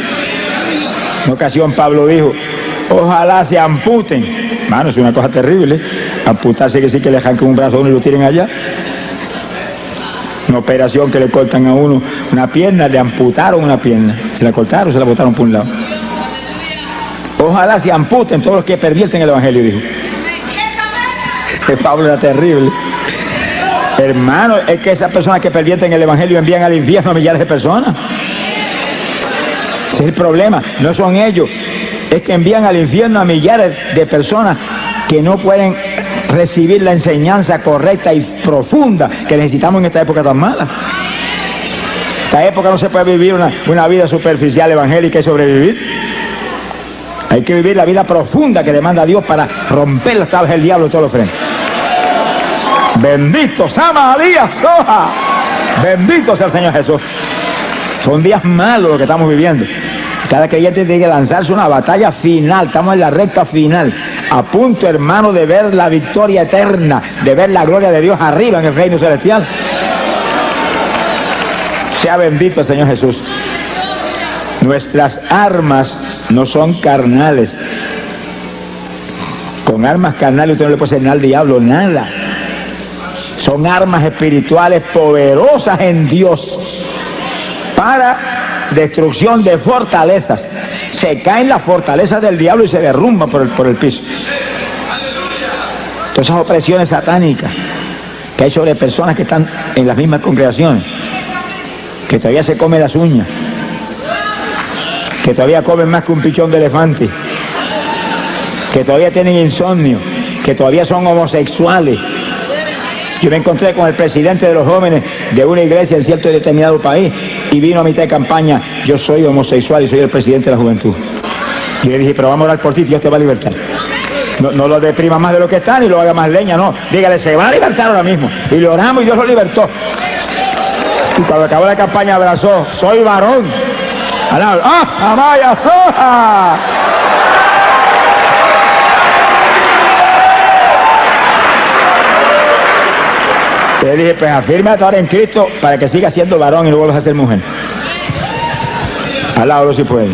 Speaker 1: una ocasión Pablo dijo, ojalá se amputen. Mano, es una cosa terrible. Amputarse que sí que le arranquen un brazo a uno y lo tiren allá. Una operación que le cortan a uno una pierna, le amputaron una pierna. Se la cortaron, se la botaron por un lado. Ojalá se amputen todos los que pervierten el evangelio, dijo. Pablo era terrible. Hermano, es que esas personas que pervierten el evangelio envían al infierno a millares de personas. Ese es el problema, no son ellos. Es que envían al infierno a millares de personas que no pueden recibir la enseñanza correcta y profunda que necesitamos en esta época tan mala. En esta época no se puede vivir una vida superficial evangélica y sobrevivir. Hay que vivir la vida profunda que demanda Dios para romper las tablas del diablo de todos los frentes. Bendito Sama Díaz Soja. Bendito sea el Señor Jesús. Son días malos los que estamos viviendo. Cada creyente tiene que lanzarse una batalla final. Estamos en la recta final. A punto, hermano, de ver la victoria eterna, de ver la gloria de Dios arriba en el reino celestial. Sea bendito el Señor Jesús. Nuestras armas no son carnales. Con armas carnales usted no le puede hacer nada al diablo, nada. Son armas espirituales poderosas en Dios para destrucción de fortalezas. Se caen las fortalezas del diablo y se derrumban por el piso. Todas esas opresiones satánicas que hay sobre personas que están en las mismas congregaciones, que todavía se comen las uñas, que todavía comen más que un pichón de elefante, que todavía tienen insomnio, que todavía son homosexuales. Yo me encontré con el presidente de los jóvenes de una iglesia en cierto y determinado país y vino a mitad de campaña, yo soy homosexual y soy el presidente de la juventud. Y le dije, pero vamos a orar por ti, Dios te va a libertar. No lo deprima más de lo que está ni lo haga más leña, no. Dígale, se va a libertar ahora mismo. Y le oramos y Dios lo libertó. Y cuando acabó la campaña abrazó, soy varón. ¡Ah, Samaya Soja! Le dije, pues afírmate ahora en Cristo para que siga siendo varón y no vuelvas a ser mujer. Alábalo si puede.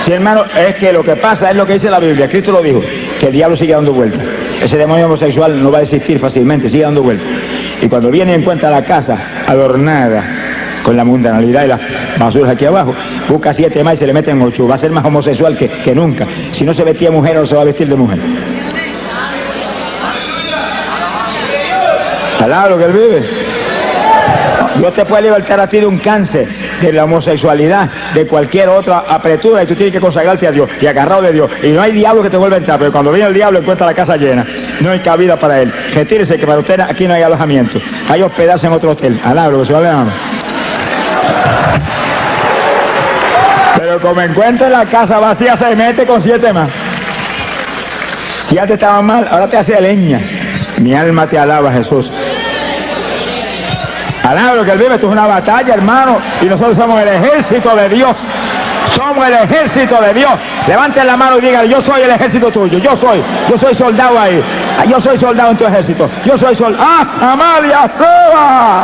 Speaker 1: Sí, hermano, es que lo que pasa es lo que dice la Biblia. Cristo lo dijo, que el diablo sigue dando vueltas. Ese demonio homosexual no va a existir fácilmente, sigue dando vueltas. Y cuando viene y encuentra la casa adornada con la mundanalidad y las basuras aquí abajo, busca 7 más y se le meten 8. Va a ser más homosexual que nunca. Si no se vestía de mujer, ahora se va a vestir de mujer. Alaba lo que Él vive. Dios te puede libertar a ti de un cáncer, de la homosexualidad, de cualquier otra apretura, y tú tienes que consagrarte a Dios y agarrado de Dios. Y no hay diablo que te vuelva a entrar, pero cuando viene el diablo encuentra la casa llena. No hay cabida para él. Retírese, que para usted aquí no hay alojamiento. Hay hospedarse en otro hotel. Alaba lo que se va a ver. Pero como encuentra la casa vacía, se mete con 7 más. Si antes estaba mal, ahora te hace leña. Mi alma te alaba, Jesús. Alaba lo que Él vive. Esto es una batalla, hermano, y nosotros somos el ejército de Dios. Somos el ejército de Dios. Levanten la mano y digan, yo soy el ejército tuyo. Yo soy soldado ahí. Yo soy soldado en tu ejército. Yo soy soldado. ¡Ah, Samaria, Soba!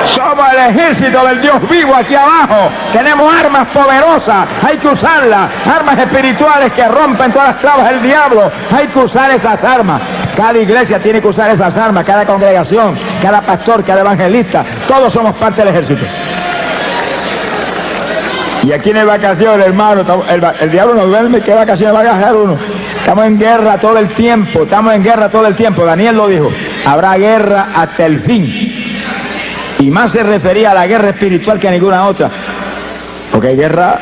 Speaker 1: Somos el ejército del Dios vivo aquí abajo. Tenemos armas poderosas, hay que usarlas. Armas espirituales que rompen todas las trabas del diablo. Hay que usar esas armas. Cada iglesia tiene que usar esas armas, cada congregación, cada pastor, cada evangelista. Todos somos parte del ejército. Y aquí no hay vacaciones, hermano. El diablo no duerme. ¿Qué vacaciones va a agarrar uno? Estamos en guerra todo el tiempo. Estamos en guerra todo el tiempo. Daniel lo dijo. Habrá guerra hasta el fin. Y más se refería a la guerra espiritual que a ninguna otra. Porque hay guerra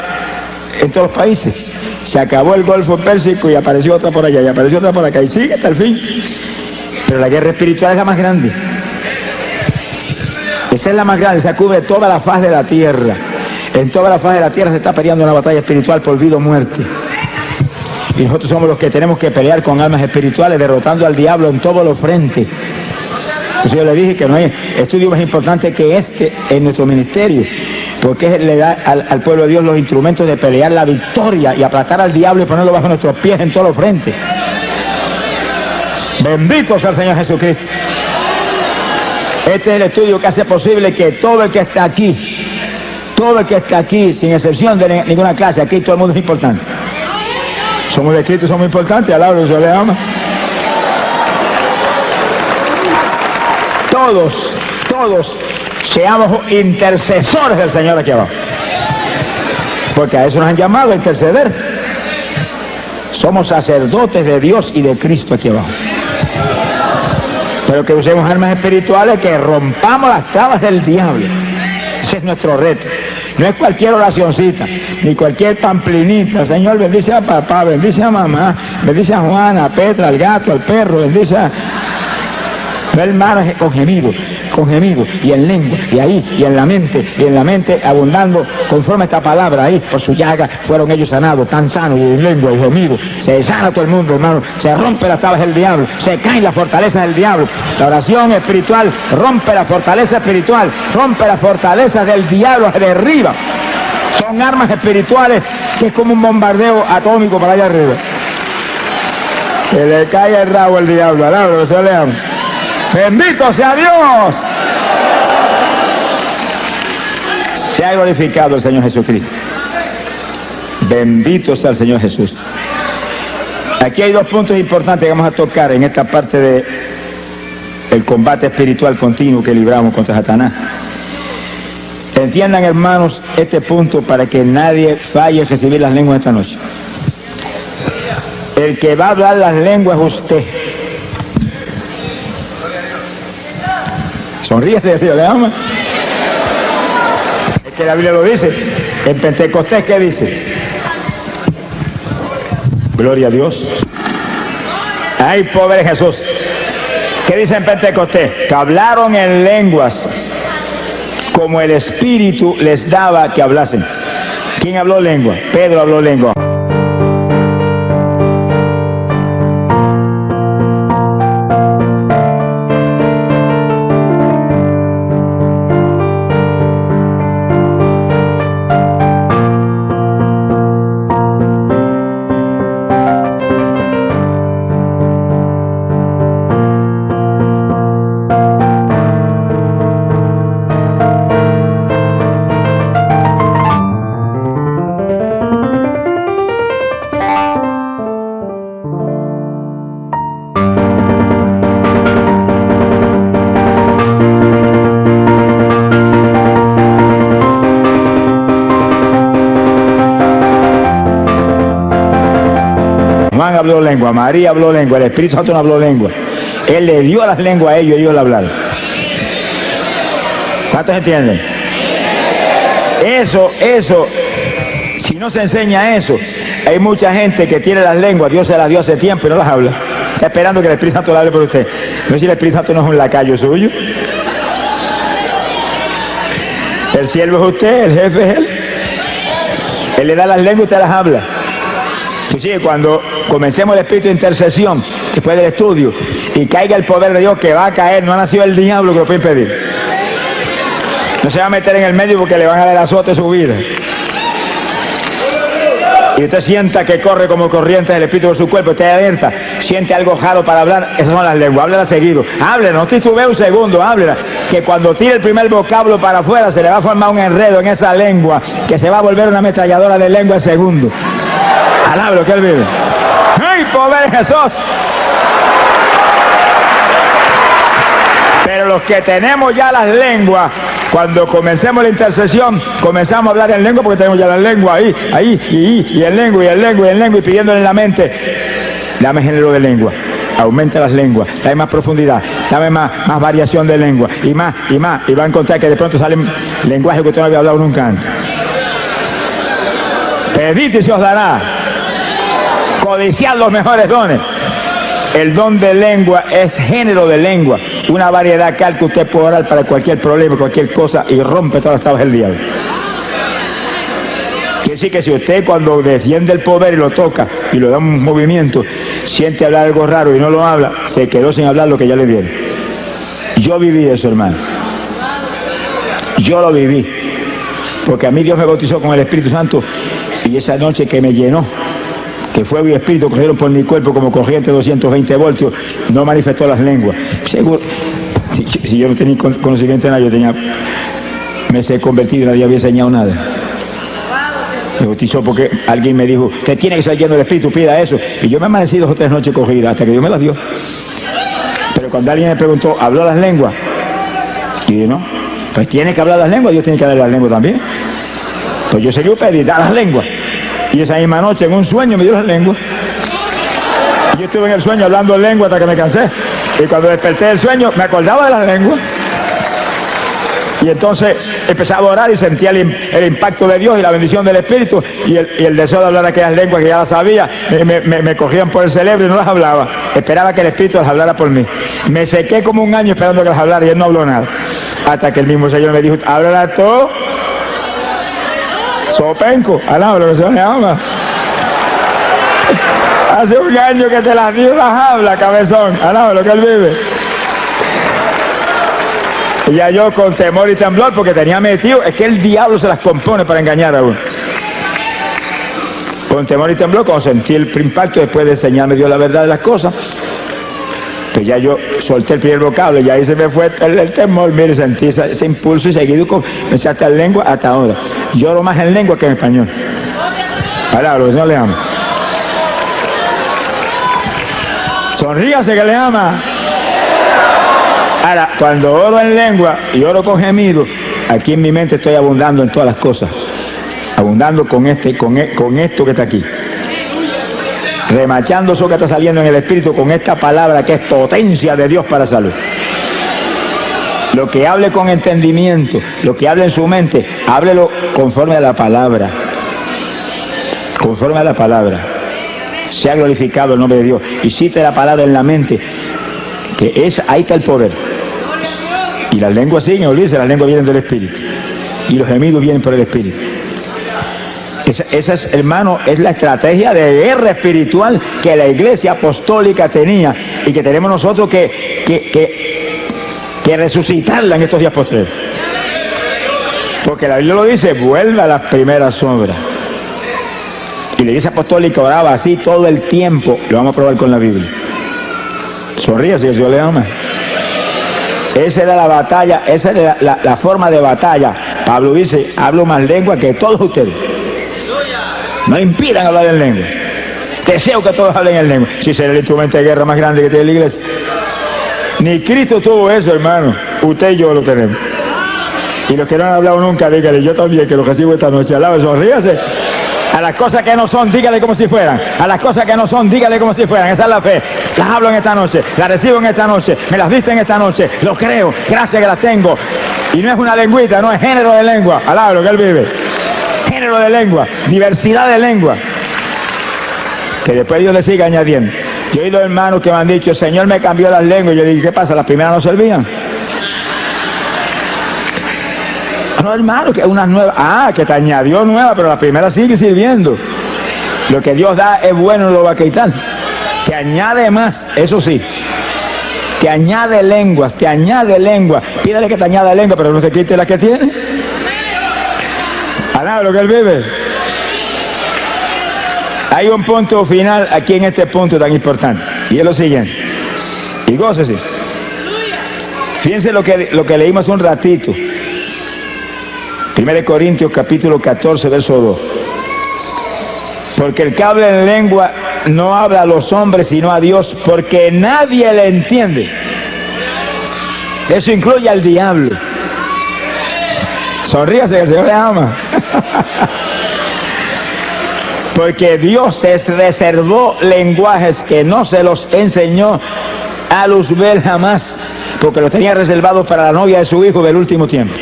Speaker 1: en todos los países. Se acabó el Golfo Pérsico y apareció otra por allá. Y apareció otra por acá. Y sigue hasta el fin. Pero la guerra espiritual es la más grande. Esa es la más grande. Se cubre toda la faz de la tierra. En toda la faz de la tierra se está peleando una batalla espiritual por vida o muerte. Y nosotros somos los que tenemos que pelear con armas espirituales, derrotando al diablo en todos los frentes. Entonces yo le dije que no hay estudio más importante que este en nuestro ministerio, porque le da al pueblo de Dios los instrumentos de pelear la victoria y aplastar al diablo y ponerlo bajo nuestros pies en todos los frentes. Bendito sea el Señor Jesucristo. Este es el estudio que hace posible que todo el que está aquí, sin excepción de ninguna clase, aquí todo el mundo es importante. Somos de Cristo, somos importantes, alabado y se le ama. Todos seamos intercesores del Señor aquí abajo. Porque a eso nos han llamado, a interceder. Somos sacerdotes de Dios y de Cristo aquí abajo. Pero que usemos armas espirituales, que rompamos las trabas del diablo. Ese es nuestro reto. No es cualquier oracioncita, ni cualquier pamplinita. Señor, bendice a papá, bendice a mamá, bendice a Juana, a Petra, al gato, al perro, bendice a... No, hermano, con gemido, y en lengua, y ahí, y en la mente abundando conforme esta palabra ahí, por su llaga fueron ellos sanados, tan sanos, y en lengua, y gemido. Se sana todo el mundo, hermano, se rompe las tablas del diablo, se caen las fortalezas del diablo. La oración espiritual rompe la fortaleza espiritual, rompe las fortalezas del diablo, se derriba. Son armas espirituales que es como un bombardeo atómico para allá arriba. Que le cae el rabo al diablo, alabado, se le ama. ¡Bendito sea Dios! Se ha glorificado el Señor Jesucristo. Bendito sea el Señor Jesús. Aquí hay dos puntos importantes que vamos a tocar en esta parte del combate espiritual continuo que libramos contra Satanás. Entiendan, hermanos, este punto para que nadie falle en recibir las lenguas esta noche. El que va a hablar las lenguas es usted. Sonríese, Dios le ama. Es que la Biblia lo dice. En Pentecostés, ¿qué dice? Gloria a Dios. Hay poder en Jesús. ¿Qué dice en Pentecostés? Que hablaron en lenguas como el Espíritu les daba que hablasen. ¿Quién habló lengua? Pedro habló lengua. Juan habló lengua, María habló lengua, el Espíritu Santo no habló lengua. Él le dio las lenguas a ellos y ellos le hablaron. ¿Cuántos entienden? Eso, si no se enseña eso, hay mucha gente que tiene las lenguas, Dios se las dio hace tiempo y no las habla. Está esperando que el Espíritu Santo le hable por usted. No sé si el Espíritu Santo no es un lacayo suyo. El siervo es usted, el jefe es él. Él le da las lenguas y usted las habla. Sí, cuando comencemos el espíritu de intercesión, después del estudio, y caiga el poder de Dios que va a caer, no ha nacido el diablo que lo puede impedir. No se va a meter en el medio porque le van a dar azote su vida. y usted sienta que corre como corriente del espíritu por su cuerpo, usted alerta, siente algo raro para hablar, esas son las lenguas, háblela seguido, háblela, no titubee un segundo, háblela, que cuando tire el primer vocablo para afuera se le va a formar un enredo en esa lengua, que se va a volver una ametralladora de lengua en segundo. Alábelo, que él vive. ¡Ay, pobre Jesús! Pero los que tenemos ya las lenguas, cuando comencemos la intercesión, comenzamos a hablar en lengua porque tenemos ya la lengua ahí, y en lengua, y pidiéndole en la mente, dame género de lengua, aumenta las lenguas, dame más profundidad, dame más variación de lengua, y más, y va a encontrar que de pronto salen lenguajes que usted no había hablado nunca antes. Pedid y se os dará, codiciad los mejores dones. El don de lengua es género de lengua, una variedad que usted puede orar para cualquier problema, cualquier cosa, y rompe todas las tablas del diablo. Quiere decir que si usted cuando defiende el poder y lo toca y lo da un movimiento, siente hablar algo raro y no lo habla, se quedó sin hablar lo que ya le dieron. Yo viví eso, hermano. Yo lo viví. Porque a mí Dios me bautizó con el Espíritu Santo y esa noche que me llenó, que fuego y espíritu cogieron por mi cuerpo como corriente de 220 voltios, no manifestó las lenguas. Seguro, si yo no tenía conocimiento de nada, me he convertido y nadie había enseñado nada. Me bautizó porque alguien me dijo, usted tiene que estar lleno del espíritu, pida eso. Y yo me amanecí 2 o 3 noches corridas hasta que Dios me las dio. Pero cuando alguien me preguntó, ¿habló las lenguas? Y dije, no, pues tiene que hablar las lenguas, Dios tiene que hablar las lenguas también. Entonces yo seguí pedir, dar las lenguas. Y esa misma noche en un sueño me dio las lenguas. Y yo estuve en el sueño hablando lengua hasta que me cansé. Y cuando desperté del sueño me acordaba de las lenguas. Y entonces empezaba a orar y sentía el impacto de Dios y la bendición del Espíritu. Y el deseo de hablar aquellas lenguas que ya las sabía, me cogían por el cerebro y no las hablaba. Esperaba que el Espíritu las hablara por mí. Me sequé como un año esperando que las hablara y él no habló nada. Hasta que el mismo Señor me dijo, háblala todo. Sopenco, alaba lo que se le llama. Hace un año que te las dio, las habla, cabezón, alaba lo que él vive. Y ya yo con temor y temblor, porque tenía metido, es que el diablo se las compone para engañar a uno. Con temor y temblor, cuando sentí el impacto, después de enseñarme Dios la verdad de las cosas, pues ya yo solté el primer vocablo y ahí se me fue el temor, mire, sentí ese impulso y seguido comencé hasta en lengua hasta ahora. Lloro más en lengua que en español. Ahora, lo que no le ama. Sonríase que le ama. Ahora, cuando oro en lengua y oro con gemido, aquí en mi mente estoy abundando en todas las cosas. Abundando con esto que está aquí. Remachando eso que está saliendo en el espíritu con esta palabra que es potencia de Dios para salud. Lo que hable con entendimiento, lo que hable en su mente, háblelo conforme a la palabra. Conforme a la palabra. Sea glorificado el nombre de Dios. Y cite la palabra en la mente, que ahí está el poder. Y las lenguas siguen, olvídese, las lenguas vienen del espíritu. Y los gemidos vienen por el espíritu. Esa es, hermano, es la estrategia de guerra espiritual que la iglesia apostólica tenía y que tenemos nosotros que resucitarla en estos días posteriores. Porque la Biblia lo dice, vuelve a las primeras obras. Y la iglesia apostólica oraba así todo el tiempo. Lo vamos a probar con la Biblia. Sonríe si Dios le ama. Esa era la batalla, esa era la forma de batalla. Pablo dice, hablo más lengua que todos ustedes. No impidan hablar en lengua. Deseo que todos hablen en lengua. Si será el instrumento de guerra más grande que tiene la iglesia. Ni Cristo tuvo eso, hermano. Usted y yo lo tenemos. Y los que no han hablado nunca, dígale, yo también, que lo recibo esta noche. Alabe, sonríase. A las cosas que no son, dígale como si fueran. A las cosas que no son, dígale como si fueran. Esa es la fe. Las hablo en esta noche, las recibo en esta noche, me las diste en esta noche. Lo creo, gracias que las tengo. Y no es una lengüita, no es género de lengua. Alabe lo que él vive. Género de lengua, diversidad de lengua. Que después Dios le sigue añadiendo. Yo he oído hermanos que me han dicho, el Señor me cambió las lenguas. Y yo dije, ¿qué pasa? ¿Las primeras no servían? No, hermano, que unas nuevas. Ah, que te añadió nueva, pero la primera sigue sirviendo. Lo que Dios da es bueno, no lo va a quitar. Te añade más, eso sí. Te añade lenguas, te añade lenguas. Pídale que te añada lengua, pero no te quite la que tiene. Alaba lo que él vive. Hay un punto final aquí en este punto tan importante, y es lo siguiente. Y gócese. Fíjense lo que leímos un ratito. 1 Corintios capítulo 14, verso 2. Porque el que habla en lengua no habla a los hombres sino a Dios, porque nadie le entiende. Eso incluye al diablo. Sonríase que el Señor le ama. Porque Dios les reservó lenguajes que no se los enseñó a Luzbel jamás, porque los tenía reservados para la novia de su hijo del último tiempo.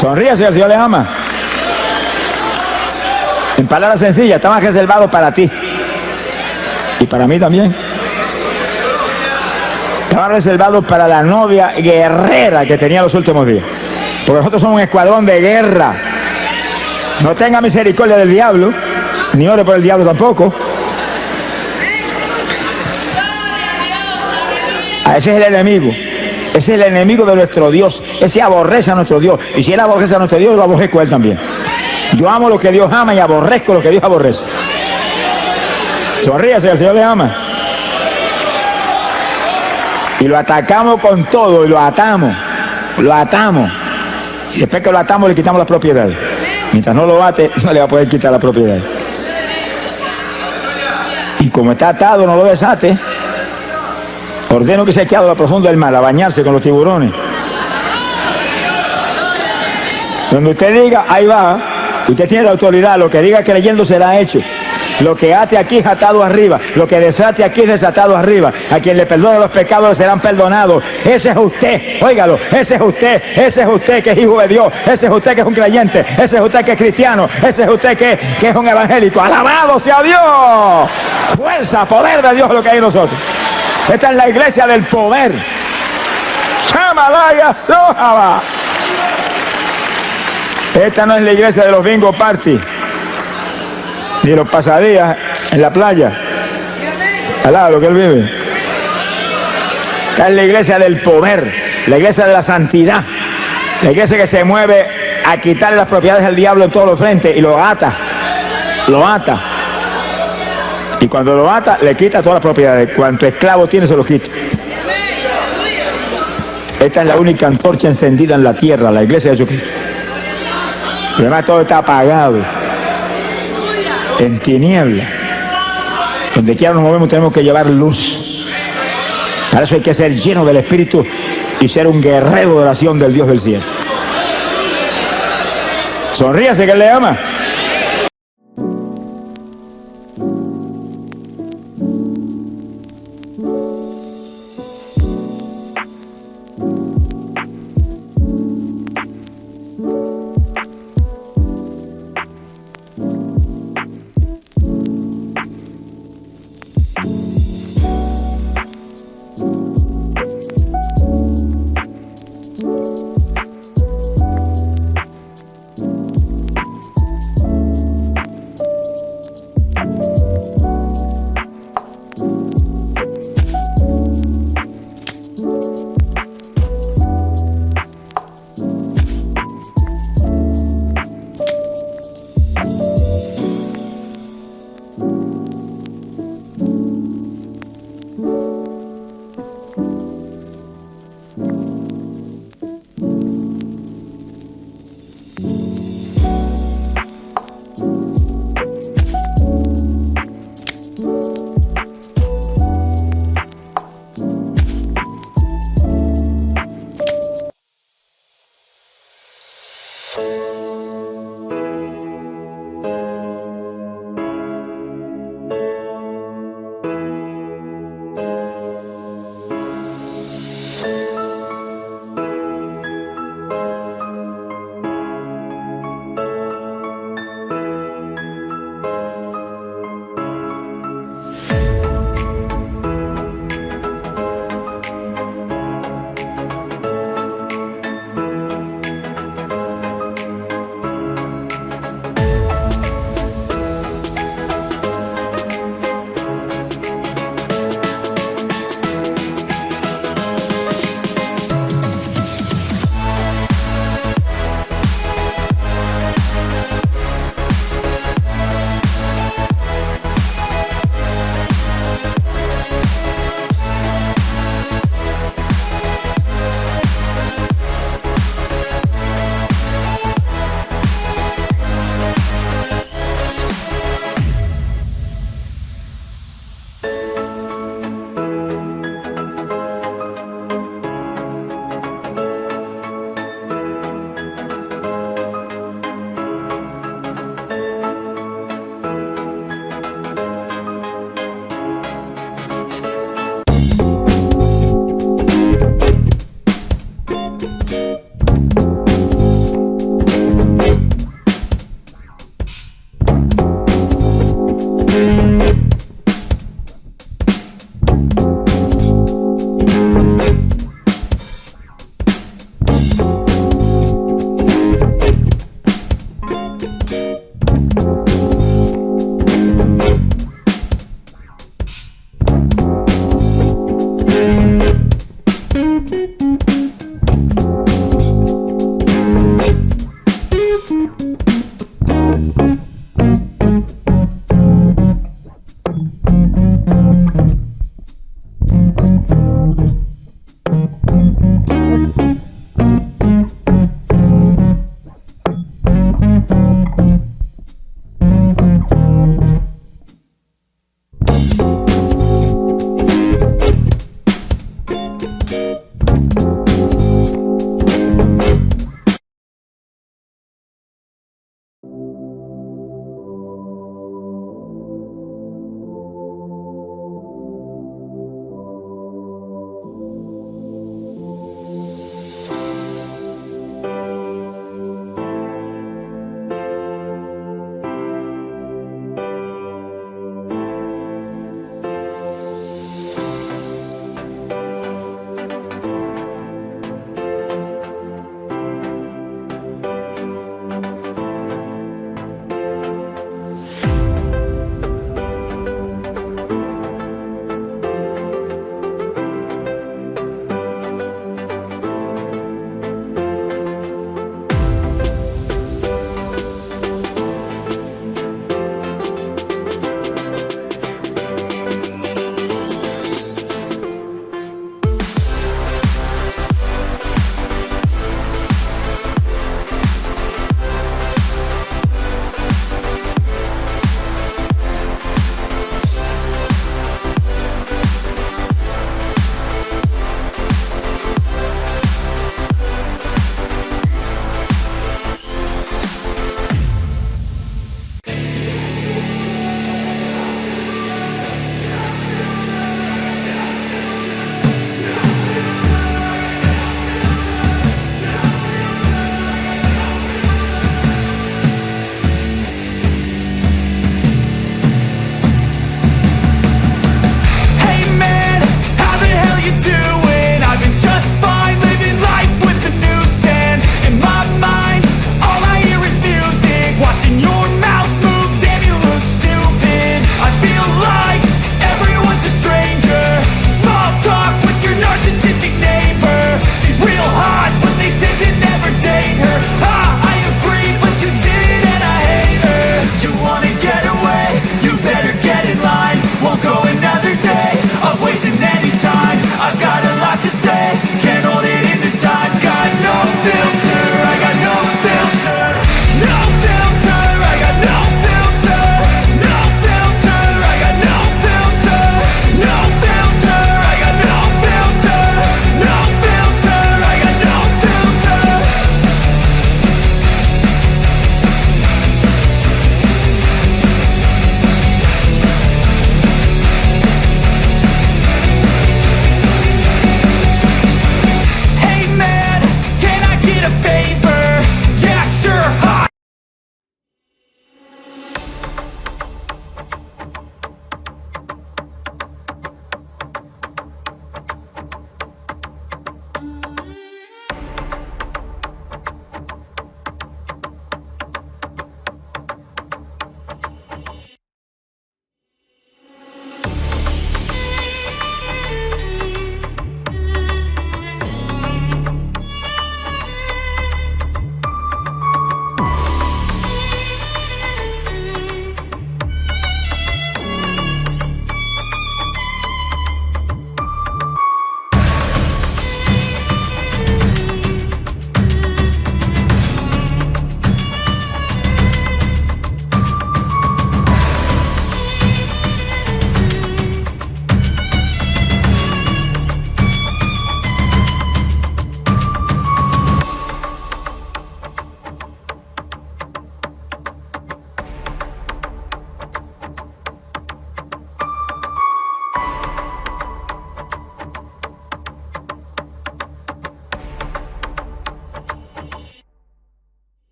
Speaker 1: Sonríase que el Señor le ama. En palabras sencillas, estaban reservados para ti. Y para mí también. Estaban reservados para la novia guerrera que tenía los últimos días. Porque nosotros somos un escuadrón de guerra. No tenga misericordia del diablo, ni ore por el diablo tampoco. Ese es el enemigo. Ese es el enemigo de nuestro Dios. Ese aborrece a nuestro Dios. Y si él aborrece a nuestro Dios, yo lo aborrezco a él también. Yo amo lo que Dios ama y aborrezco lo que Dios aborrece. Sonríase, el Señor le ama. Y lo atacamos con todo y lo atamos. Lo atamos. Y después que lo atamos le quitamos las propiedades. Mientras no lo ate, no le va a poder quitar la propiedad. Y como está atado, no lo desate. Ordeno que se eche a lo profundo del mar, a bañarse con los tiburones. Donde usted diga, ahí va. Usted tiene la autoridad. Lo que diga creyendo será hecho. Lo que ate aquí es atado arriba. Lo que desate aquí es desatado arriba. A quien le perdone los pecados le serán perdonados. Ese es usted, óigalo, ese es usted que es hijo de Dios. Ese es usted que es un creyente. Ese es usted que es cristiano. Ese es usted que es un evangélico. ¡Alabado sea Dios! Fuerza, poder de Dios es lo que hay en nosotros. Esta es la iglesia del poder. ¡Shamalaya Sohaba! Esta no es la iglesia de los bingo party ni los pasadías en la playa, al lado de lo que él vive. Esta es la iglesia del poder, la iglesia de la santidad, la iglesia que se mueve a quitarle las propiedades al diablo en todos los frentes y lo ata. Y cuando lo ata, le quita todas las propiedades. Cuanto esclavo tiene, se lo quita. Esta es la única antorcha encendida en la tierra, la iglesia de Jesucristo. Y además todo está apagado, en tiniebla. Donde quiera nos movemos tenemos que llevar luz. Para eso hay que ser lleno del Espíritu y ser un guerrero de oración del Dios del cielo. Sonríase que él le ama.